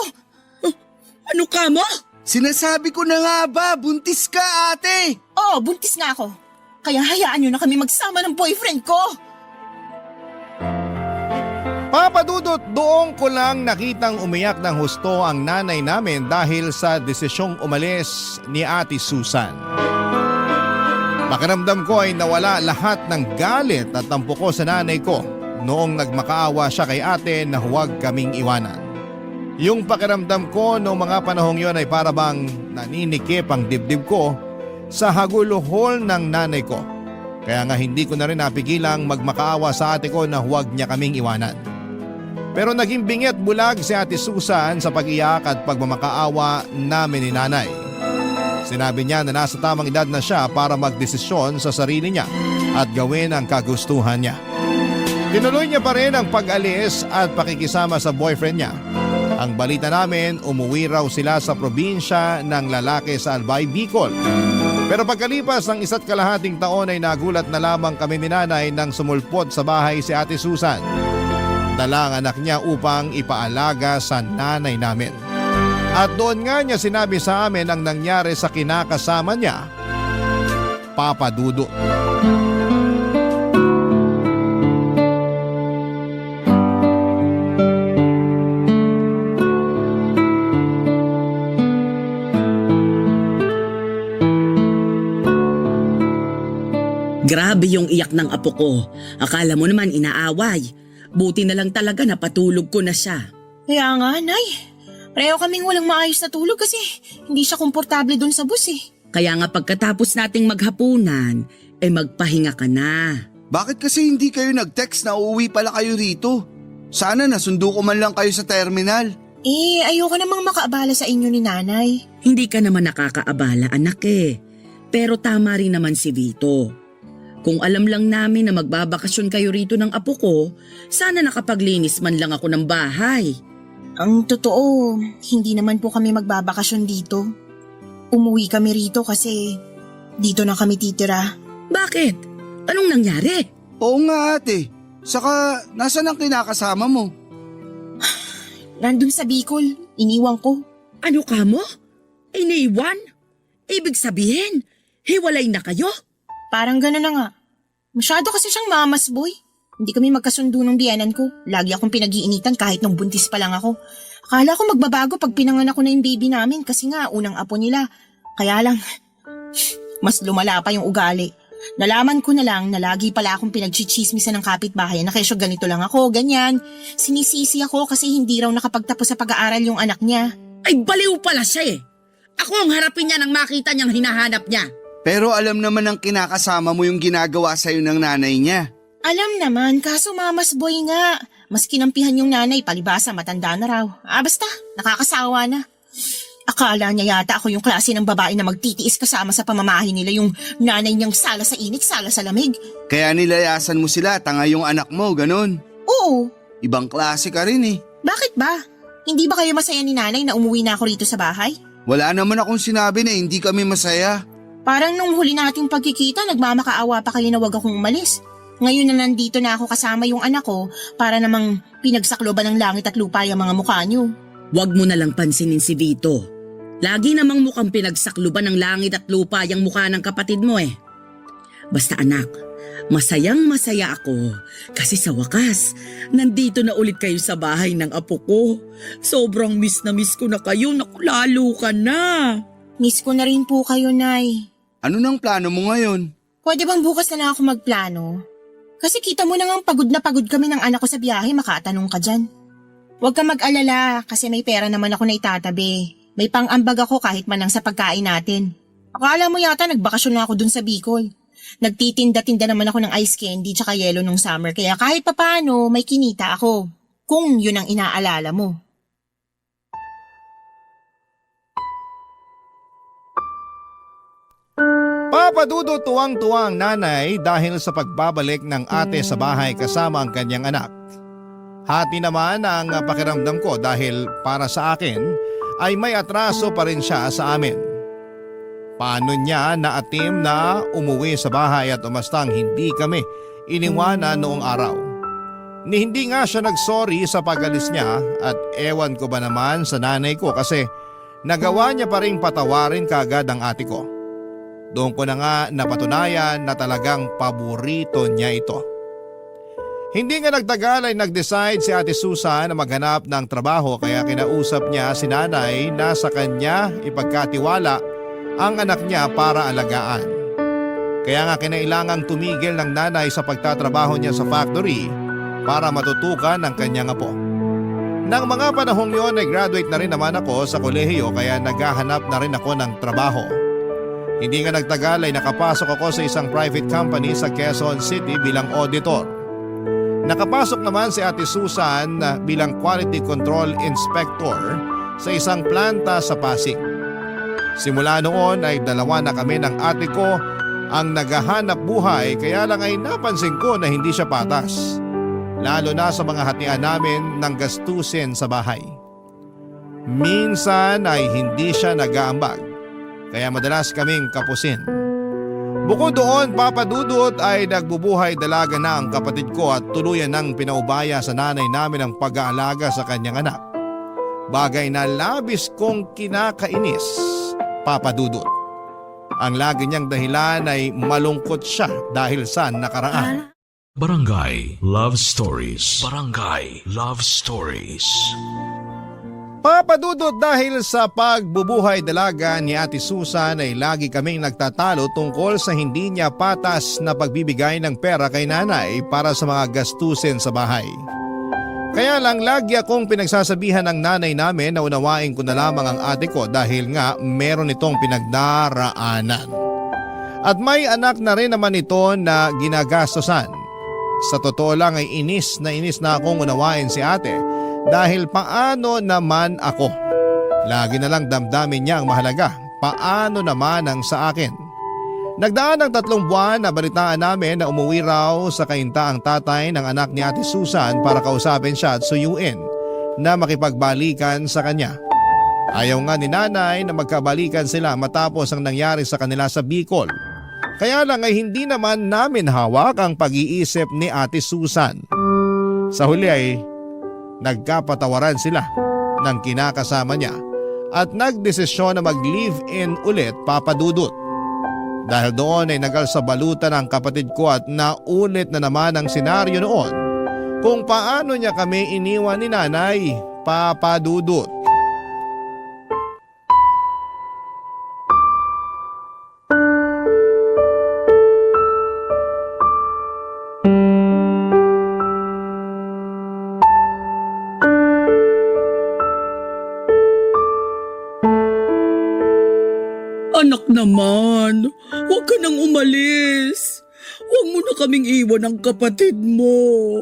Ano ka mo? Sinasabi ko na nga ba, buntis ka ate! Oo, buntis nga ako. Kaya hayaan nyo na kami magsama ng boyfriend ko. Papadudot, doon ko lang nakitang umiyak ng husto ang nanay namin dahil sa desisyong umalis ni Ate Susan. Pakiramdam ko ay nawala lahat ng galit at tampo ko sa nanay ko noong nagmakaawa siya kay ate na huwag kaming iwanan. Yung pakiramdam ko noong mga panahong yon ay para bang naninikip ang dibdib ko sa haguluhol ng nanay ko. Kaya nga hindi ko na rin napigilang magmakaawa sa ate ko na huwag niya kaming iwanan. Pero naging bingit bulag si Ate Susan sa pag-iyak at pagmamakaawa namin ni nanay. Sinabi niya na nasa tamang edad na siya para magdesisyon sa sarili niya at gawin ang kagustuhan niya. Tinuloy niya pa rin ang pag-alis at pakikisama sa boyfriend niya. Ang balita namin, umuwi raw sila sa probinsya ng lalaki sa Albay, Bicol. Pero pagkalipas ng 1.5 taon ay nagulat na lamang kami ni nanay nang sumulpot sa bahay si Ate Susan. Dala ang anak niya upang ipaalaga sa nanay namin. At doon nga niya sinabi sa amin ang nangyari sa kinakasama niya, Papa Dudut. Grabe yung iyak ng apo ko. Akala mo naman inaaway. Buti na lang talaga napatulog ko na siya. Kaya nga, Nay. Pareho kaming walang maayos na tulog kasi hindi siya komportable dun sa bus eh. Kaya nga pagkatapos nating maghapunan, magpahinga ka na. Bakit kasi hindi kayo nag-text na uuwi pala kayo rito? Sana nasundo ko man lang kayo sa terminal. Ayoko namang makaabala sa inyo ni Nanay. Hindi ka naman nakakaabala, anak eh. Pero tama rin naman si Vito. Kung alam lang namin na magbabakasyon kayo rito ng apo ko, sana nakapaglinis man lang ako ng bahay. Ang totoo, hindi naman po kami magbabakasyon dito. Umuwi kami rito kasi dito na kami titira. Bakit? Anong nangyari? Oo nga ate. Saka, nasan ang kinakasama mo? Nandun sa Bicol, iniwan ko. Ano ka mo? Iniwan? Ibig sabihin, hiwalay na kayo? Parang gano'n na nga. Masyado kasi siyang mamas boy. Hindi kami magkasundo ng biyanan ko. Lagi akong pinag-iinitan kahit nung buntis pa lang ako. Akala ko magbabago pag pinanganak ko na yung baby namin kasi nga unang apo nila. Kaya lang, mas lumala pa yung ugali. Nalaman ko na lang na lagi pala akong pinagchichismisan ng kapitbahay na kesyo ganito lang ako, ganyan. Sinisisi ako kasi hindi raw nakapagtapos sa pag-aaral yung anak niya. Ay baliw pala siya eh. Ako ang harapin niya nang makita niyang hinahanap niya. Pero alam naman ng kinakasama mo yung ginagawa sa'yo ng nanay niya. Alam naman, kaso mamas boy nga. Mas kinampihan yung nanay, palibasa matanda na raw. Basta, nakakasawa na. Akala niya yata ako yung klase ng babae na magtitiis kasama sa pamamahay nila, yung nanay niyang sala sa init, sala sa lamig. Kaya nilayasan mo sila, tanga yung anak mo, ganun. Oo, Ibang klase ka rin eh. bakit ba? Hindi ba kayo masaya ni nanay na umuwi na ako rito sa bahay? Wala naman akong sinabi na hindi kami masaya. Parang nung huli nating pagkikita, nagmamakaawa pa kayo na wag akong umalis. Ngayon na nandito na ako kasama yung anak ko, para namang pinagsakloban ng langit at lupa yung mga mukha niyo. Huwag mo na lang pansinin si Vito. Lagi namang mukhang pinagsakluban ng langit at lupa yung mukha ng kapatid mo eh. Basta anak, masayang masaya ako kasi sa wakas, nandito na ulit kayo sa bahay ng apo ko. Sobrang miss na miss ko na kayo, naku lalo ka na. Miss ko na rin po kayo, Nay. Ano nang plano mo ngayon? Pwede bang bukas na lang ako magplano? Kasi kita mo na nga pagod kami ng anak ko sa biyahe, makatanong ka dyan. Huwag ka mag-alala kasi may pera naman ako na itatabi. May pang-ambag ako kahit man lang sa pagkain natin. Akala mo yata nagbakasyon na ako dun sa Bicol. Nagtitinda-tinda naman ako ng ice candy tsaka yelo nung summer kaya kahit papano may kinita ako. Kung yun ang inaalala mo. Papadudo tuwang-tuwang nanay dahil sa pagbabalik ng ate sa bahay kasama ang kanyang anak. Hati naman ang pakiramdam ko dahil para sa akin ay may atraso pa rin siya sa amin. Paano niya naatim na umuwi sa bahay at umastang hindi kami iniwanan noong araw? Ni hindi nga siya nagsorry sa pag-alis niya at ewan ko ba naman sa nanay ko kasi nagawa niya pa rin patawarin kagad ang ate ko. Doon ko na nga napatunayan na talagang paborito niya ito. Hindi nga nagtagal ay nag-decide si Ate Susan na maghanap ng trabaho kaya kinausap niya si nanay na sa kanya ipagkatiwala ang anak niya para alagaan. Kaya nga kinailangang tumigil ng nanay sa pagtatrabaho niya sa factory para matutukan ang kanyang apo. Nang mga panahong yon ay graduate na rin naman ako sa kolehiyo kaya naghahanap na rin ako ng trabaho. Hindi nga nagtagal ay nakapasok ako sa isang private company sa Quezon City bilang auditor. Nakapasok naman si Ate Susan bilang quality control inspector sa isang planta sa Pasig. Simula noon ay dalawa na kami ng ate ko ang naghahanap buhay kaya lang ay napansin ko na hindi siya patas. Lalo na sa mga hatian namin ng gastusin sa bahay. Minsan ay hindi siya nag-aambag. Kaya madalas kaming kapusin. Bukod doon, papadudot ay nagbubuhay dalaga na ang kapatid ko at tuluyan ng pinaubaya sa nanay namin ang pag-aalaga sa kanyang anak. Bagay na labis kong kinakainis, papadudot. Ang lagi niyang dahilan ay malungkot siya dahil sa nakaraan. Barangay Love Stories. Barangay Love Stories. Papadudot dahil sa pagbubuhay dalaga ni Ate Susan ay lagi kaming nagtatalo tungkol sa hindi niya patas na pagbibigay ng pera kay nanay para sa mga gastusin sa bahay. Kaya lang lagi akong pinagsasabihan ng nanay namin na unawain ko na lamang ang ate ko dahil nga meron itong pinagdaraanan. At may anak na rin naman ito na ginagastosan. Sa totoo lang ay inis na akong unawain si ate. Dahil paano naman ako? Lagi na lang damdamin niya ang mahalaga. Paano naman ang sa akin? Nagdaan ng 3 buwan na balitaan namin na umuwi raw sa kainta ang tatay ng anak ni Ate Susan para kausapin siya at suyuin na makipagbalikan sa kanya. Ayaw nga ni nanay na magkabalikan sila matapos ang nangyari sa kanila sa Bicol. Kaya lang ay hindi naman namin hawak ang pag-iisip ni Ate Susan. Sa huli ay nagkapatawaran sila ng kinakasama niya at nagdesisyon na mag-live-in ulit, Papa Dudut. Dahil doon ay nagalsabalutan ang kapatid ko at naulit na naman ang senaryo noon kung paano niya kami iniwan ni nanay, Papa Dudut. Anak naman, huwag ka nang umalis. Huwag mo na kaming iwan ng kapatid mo.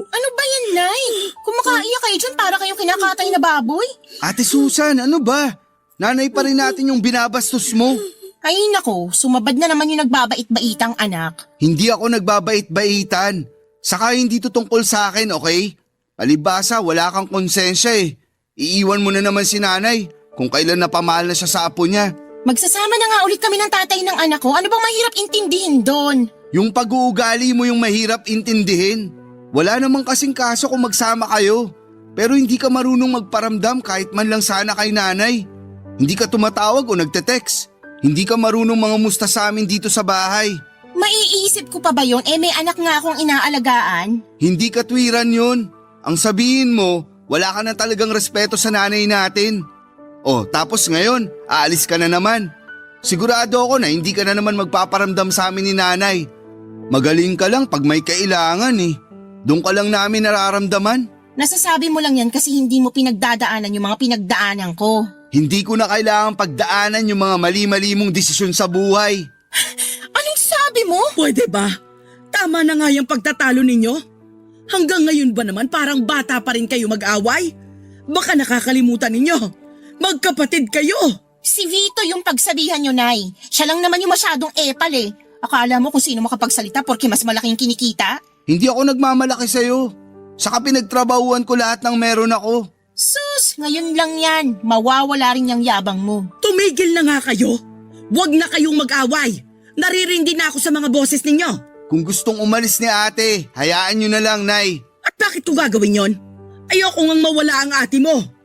Ano ba yan, Nay? Kumakaaya kayo dyan para kayong kinakatay na baboy? Ate Susan, ano ba? Nanay pa rin natin yung binabastos mo. Ay nako, sumabad na naman yung nagbabait-baitang anak. Hindi ako nagbabait-baitan. Saka hindi to tungkol sa akin, okay? Palibasa, wala kang konsensya eh. Iiwan mo na naman si nanay kung kailan napamahal na siya sa apo niya. Magsasama na nga ulit kami ng tatay ng anak ko. Ano bang mahirap intindihin doon? Yung pag-uugali mo yung mahirap intindihin. Wala namang kasing kaso kung magsama kayo. Pero hindi ka marunong magparamdam kahit man lang sana kay nanay. Hindi ka tumatawag o nagte-text. Hindi ka marunong mangamusta sa amin dito sa bahay. Maiisip ko pa ba yun? May anak nga akong inaalagaan. Hindi katwiran yun. Ang sabihin mo, wala ka na talagang respeto sa nanay natin. Oh, tapos ngayon, aalis ka na naman. Sigurado ako na hindi ka na naman magpaparamdam sa amin ni nanay. Magaling ka lang pag may kailangan eh. Doon ka lang namin nararamdaman. Nasasabi mo lang yan kasi hindi mo pinagdadaanan yung mga pinagdaanan ko. Hindi ko na kailangan pagdaanan yung mga mali-mali mong desisyon sa buhay. Anong sabi mo? Pwede ba? Tama na nga yung pagtatalo ninyo. Hanggang ngayon ba naman parang bata pa rin kayo mag-away? Baka nakakalimutan ninyo. Magkapatid kayo! Si Vito yung pagsabihan nyo, Nay. Siya lang naman yung masyadong epal eh. Akala mo kung sino makapagsalita porque mas malaking kinikita? Hindi ako nagmamalaki sa'yo. Saka pinagtrabahuan ko lahat ng meron ako. Sus, ngayon lang yan. Mawawala rin yung yabang mo. Tumigil na nga kayo! Huwag na kayong mag-away! Naririndi na ako sa mga boses ninyo! Kung gustong umalis ni ate, hayaan nyo na lang, Nay. At bakit ko gagawin yon? Ayoko ngang mawala ang ate mo!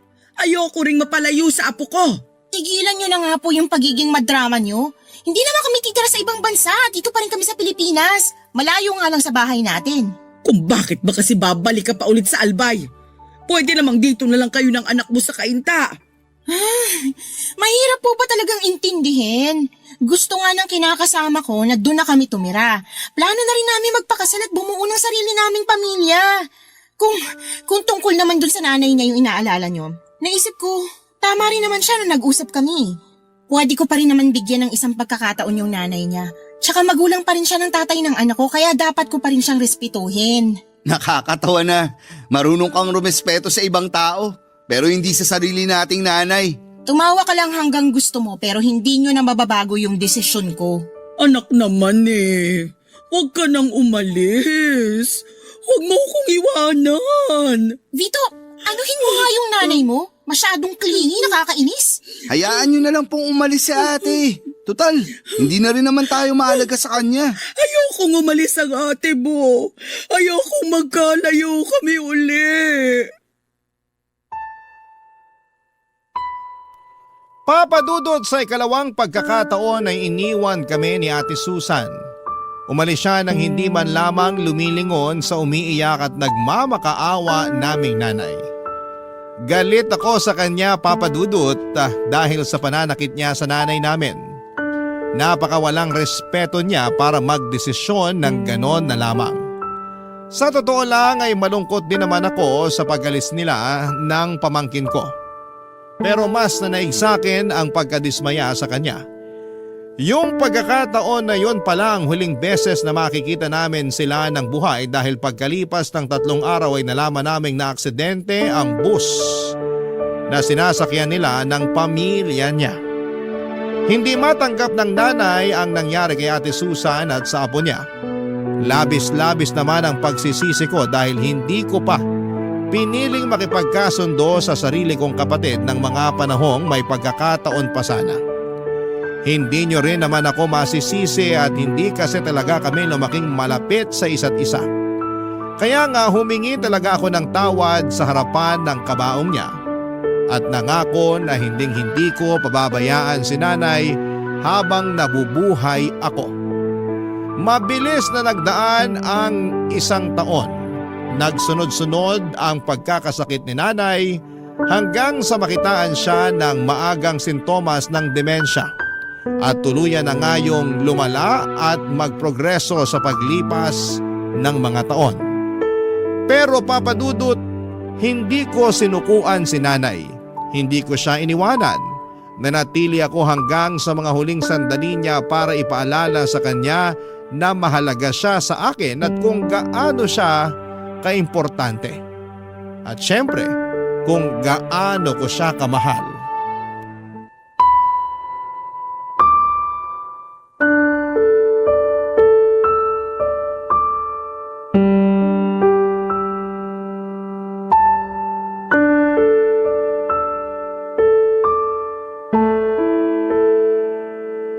Ayoko ring mapalayo sa apo ko! Tigilan nyo na nga po yung pagiging madrama nyo. Hindi naman kami titira sa ibang bansa. Dito pa rin kami sa Pilipinas. Malayo nga lang sa bahay natin. Kung bakit ba kasi babalik ka pa ulit sa Albay? Pwede namang dito na lang kayo ng anak mo sa kainta. Mahirap po ba talagang intindihin? Gusto nga ng kinakasama ko na doon na kami tumira. Plano na rin namin magpakasal at bumuo ng sarili naming pamilya. Kung tungkol naman doon sa nanay niya yung inaalala nyo, naisip ko, tama rin naman siya nung nag-usap kami. Pwede ko pa rin naman bigyan ng isang pagkakataon yung nanay niya. Tsaka magulang pa rin siya ng tatay ng anak ko kaya dapat ko pa rin siyang respetuhin. Nakakatawa na. Marunong kang rumespeto sa ibang tao, pero hindi sa sarili nating nanay. Tumawa ka lang hanggang gusto mo pero hindi nyo na mababago yung desisyon ko. Anak naman eh, huwag ka nang umalis. Huwag mo akong iwanan. Vito, anuhin mo nga yung nanay mo? Masyadong clingy, nakakainis. Hayaan nyo na lang pong umalis si ate. Total, hindi na rin naman tayo mahalaga sa kanya. Ayokong umalis ang ate mo. Ayokong magkalayo kami uli. Papa Dudut, sa ikalawang pagkakataon ay iniwan kami ni Ate Susan. Umalis siya nang hindi man lamang lumilingon sa umiiyak at nagmamakaawa naming nanay. Galit ako sa kanya, Papa Dudut, dahil sa pananakit niya sa nanay namin. Napakawalang respeto niya para magdesisyon ng ganon na lamang. Sa totoo lang ay malungkot din naman ako sa pag-alis nila ng pamangkin ko. Pero mas nanaig sa akin ang pagkadismaya sa kanya. Yung pagkakataon na yon pala ang huling beses na makikita namin sila ng buhay dahil pagkalipas ng 3 araw ay nalaman naming na aksidente ang bus na sinasakyan nila ng pamilya niya. Hindi matanggap ng nanay ang nangyari kay Ate Susan at sa apo niya. Labis-labis naman ang pagsisisi ko dahil hindi ko pa piniling makipagkasundo sa sarili kong kapatid ng mga panahong may pagkakataon pa sana. Hindi nyo rin naman ako masisisi at hindi kasi talaga kami lumaking malapit sa isa't isa. Kaya nga humingi talaga ako ng tawad sa harapan ng kabaong niya at nangako na hinding-hindi ko pababayaan si nanay habang nabubuhay ako. Mabilis na nagdaan ang 1 taon. Nagsunod-sunod ang pagkakasakit ni nanay hanggang sa makitaan siya ng maagang sintomas ng demensya at tuluyan na ngayong lumala at magprogreso sa paglipas ng mga taon. Pero Papa Dudut, hindi ko sinukuan si nanay. Hindi ko siya iniwanan. Nanatili ako hanggang sa mga huling sandali niya para ipaalala sa kanya na mahalaga siya sa akin at kung gaano siya kaimportante. At syempre, kung gaano ko siya kamahal.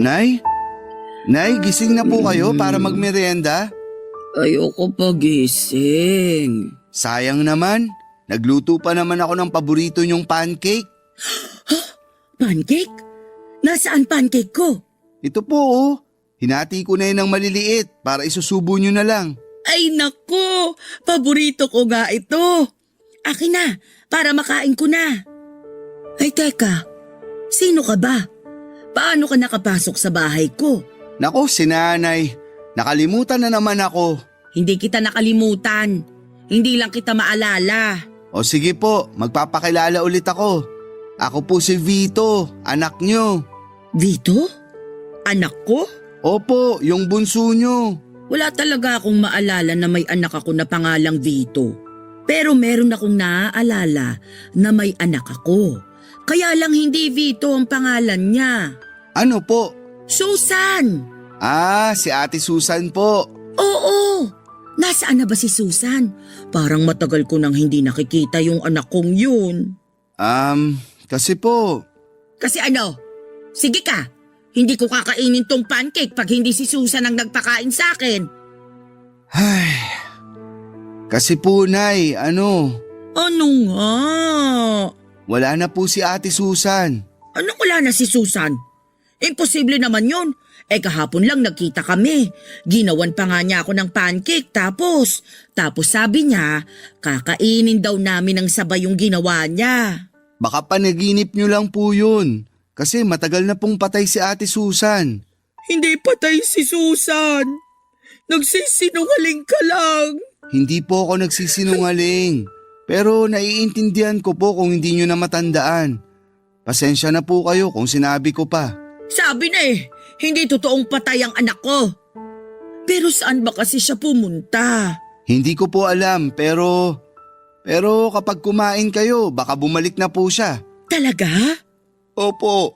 Nay? Nay, gising na po kayo para magmerienda? Ayoko pagising. Sayang naman. Nagluto pa naman ako ng paborito niyong pancake. Pancake? Nasaan pancake ko? Ito po oh. Hinati ko na yun ng maliliit para isusubo niyo na lang. Ay nako, paborito ko nga ito. Akin na, para makain ko na. Ay teka, sino ka ba? Paano ka nakapasok sa bahay ko? Nako, si nanay. Nakalimutan na naman ako. Hindi kita nakalimutan. Hindi lang kita maalala. O sige po, magpapakilala ulit ako. Ako po si Vito, anak niyo. Vito? Anak ko? Opo, yung bunso niyo. Wala talaga akong maalala na may anak ako na pangalang Vito. Pero meron akong naaalala na may anak ako. Kaya lang hindi Vito ang pangalan niya. Ano po? Susan! Ah, si Ate Susan po. Oo! Nasaan na ba si Susan? Parang matagal ko nang hindi nakikita yung anak kong yun. Kasi po. Kasi ano? Sige ka! Hindi ko kakainin tong pancake pag hindi si Susan ang nagpakain sa akin. Ay, kasi po, Nay, ano? Ano nga? Wala na po si Ate Susan. Anong wala na si Susan? Imposible naman yun. Kahapon lang nagkita kami. Ginawan pa nga niya ako ng pancake tapos sabi niya, kakainin daw namin ng sabay yung ginawa niya. Baka panaginip niyo lang po yun. Kasi matagal na pong patay si Ate Susan. Hindi patay si Susan. Nagsisinungaling ka lang. Hindi po ako nagsisinungaling. Pero naiintindihan ko po kung hindi niyo na matandaan. Pasensya na po kayo kung sinabi ko pa. Sabi na hindi totoong patay ang anak ko. Pero saan ba kasi siya pumunta? Hindi ko po alam pero kapag kumain kayo baka bumalik na po siya. Talaga? Opo.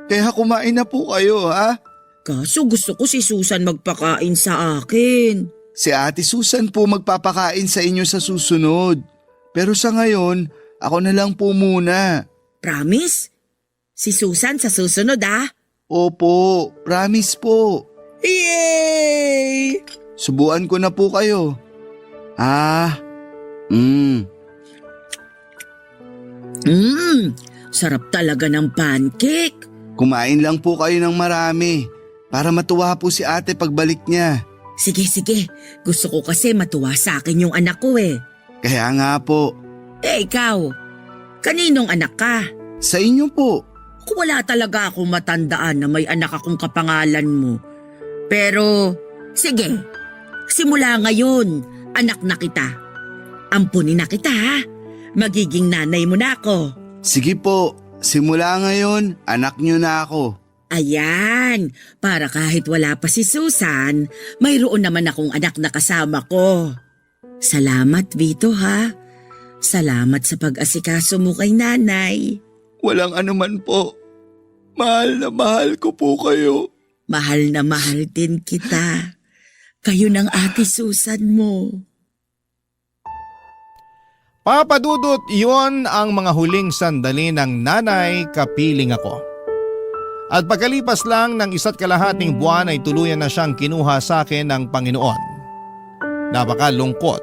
Kaya kumain na po kayo ha? Kaso gusto ko si Susan magpakain sa akin. Si Ate Susan po magpapakain sa inyo sa susunod. Pero sa ngayon, ako na lang po muna. Promise? Si Susan sa susunod Opo, promise po. Yay! Subuan ko na po kayo. Sarap talaga ng pancake. Kumain lang po kayo ng marami para matuwa po si ate pagbalik niya. Sige, gusto ko kasi matuwa sa akin yung anak ko Kaya nga po. Ikaw, kaninong anak ka? Sa inyo po. Wala talaga akong matandaan na may anak akong kapangalan mo. Pero, sige, simula ngayon, anak na kita. Ampunin na kita Magiging nanay mo na ako. Sige po, simula ngayon, anak niyo na ako. Ayan, para kahit wala pa si Susan, mayroon naman akong anak na kasama ko. Salamat, Vito Salamat sa pag-asikaso mo kay nanay. Walang anuman po. Mahal na mahal ko po kayo. Mahal na mahal din kita. Kayo ng Ate Susan mo. Papa Dudut, yon ang mga huling sandali ng nanay kapiling ako. At pagkalipas lang ng 1.5 buwan ay tuluyan na siyang kinuha sa akin ng Panginoon. Napakalungkot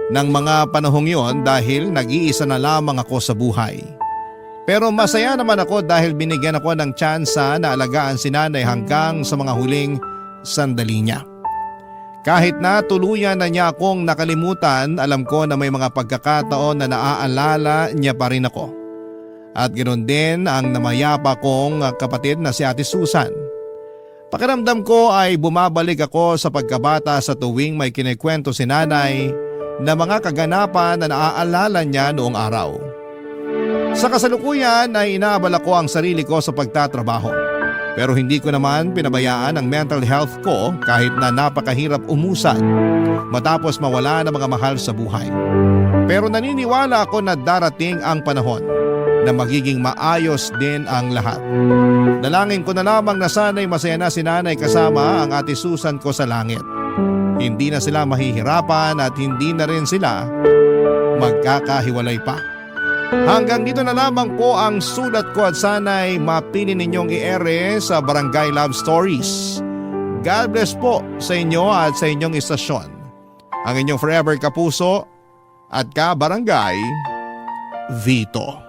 ng mga panahong yon dahil nag-iisa na lamang ako sa buhay. Pero masaya naman ako dahil binigyan ako ng tsansa na alagaan si nanay hanggang sa mga huling sandali niya. Kahit na tuluyan na niya akong nakalimutan, alam ko na may mga pagkakataon na naaalala niya pa rin ako. At ganoon din ang namayapa kong kapatid na si Ate Susan. Pakiramdam ko ay bumabalik ako sa pagkabata sa tuwing may kinikwento si nanay na mga kaganapan na naaalala niya noong araw. Sa kasalukuyan ay inaabala ko ang sarili ko sa pagtatrabaho. Pero hindi ko naman pinabayaan ang mental health ko kahit na napakahirap umusad matapos mawala ng mga mahal sa buhay. Pero naniniwala ako na darating ang panahon na magiging maayos din ang lahat. Dalangin ko na lamang na sana'y masaya na si nanay kasama ang Ate Susan ko sa langit. Hindi na sila mahihirapan at hindi na rin sila magkakahiwalay pa. Hanggang dito na lamang po ang sulat ko at sana'y mapili ninyong i-ere sa Barangay Love Stories. God bless po sa inyo at sa inyong istasyon. Ang inyong forever kapuso at ka-barangay, Vito.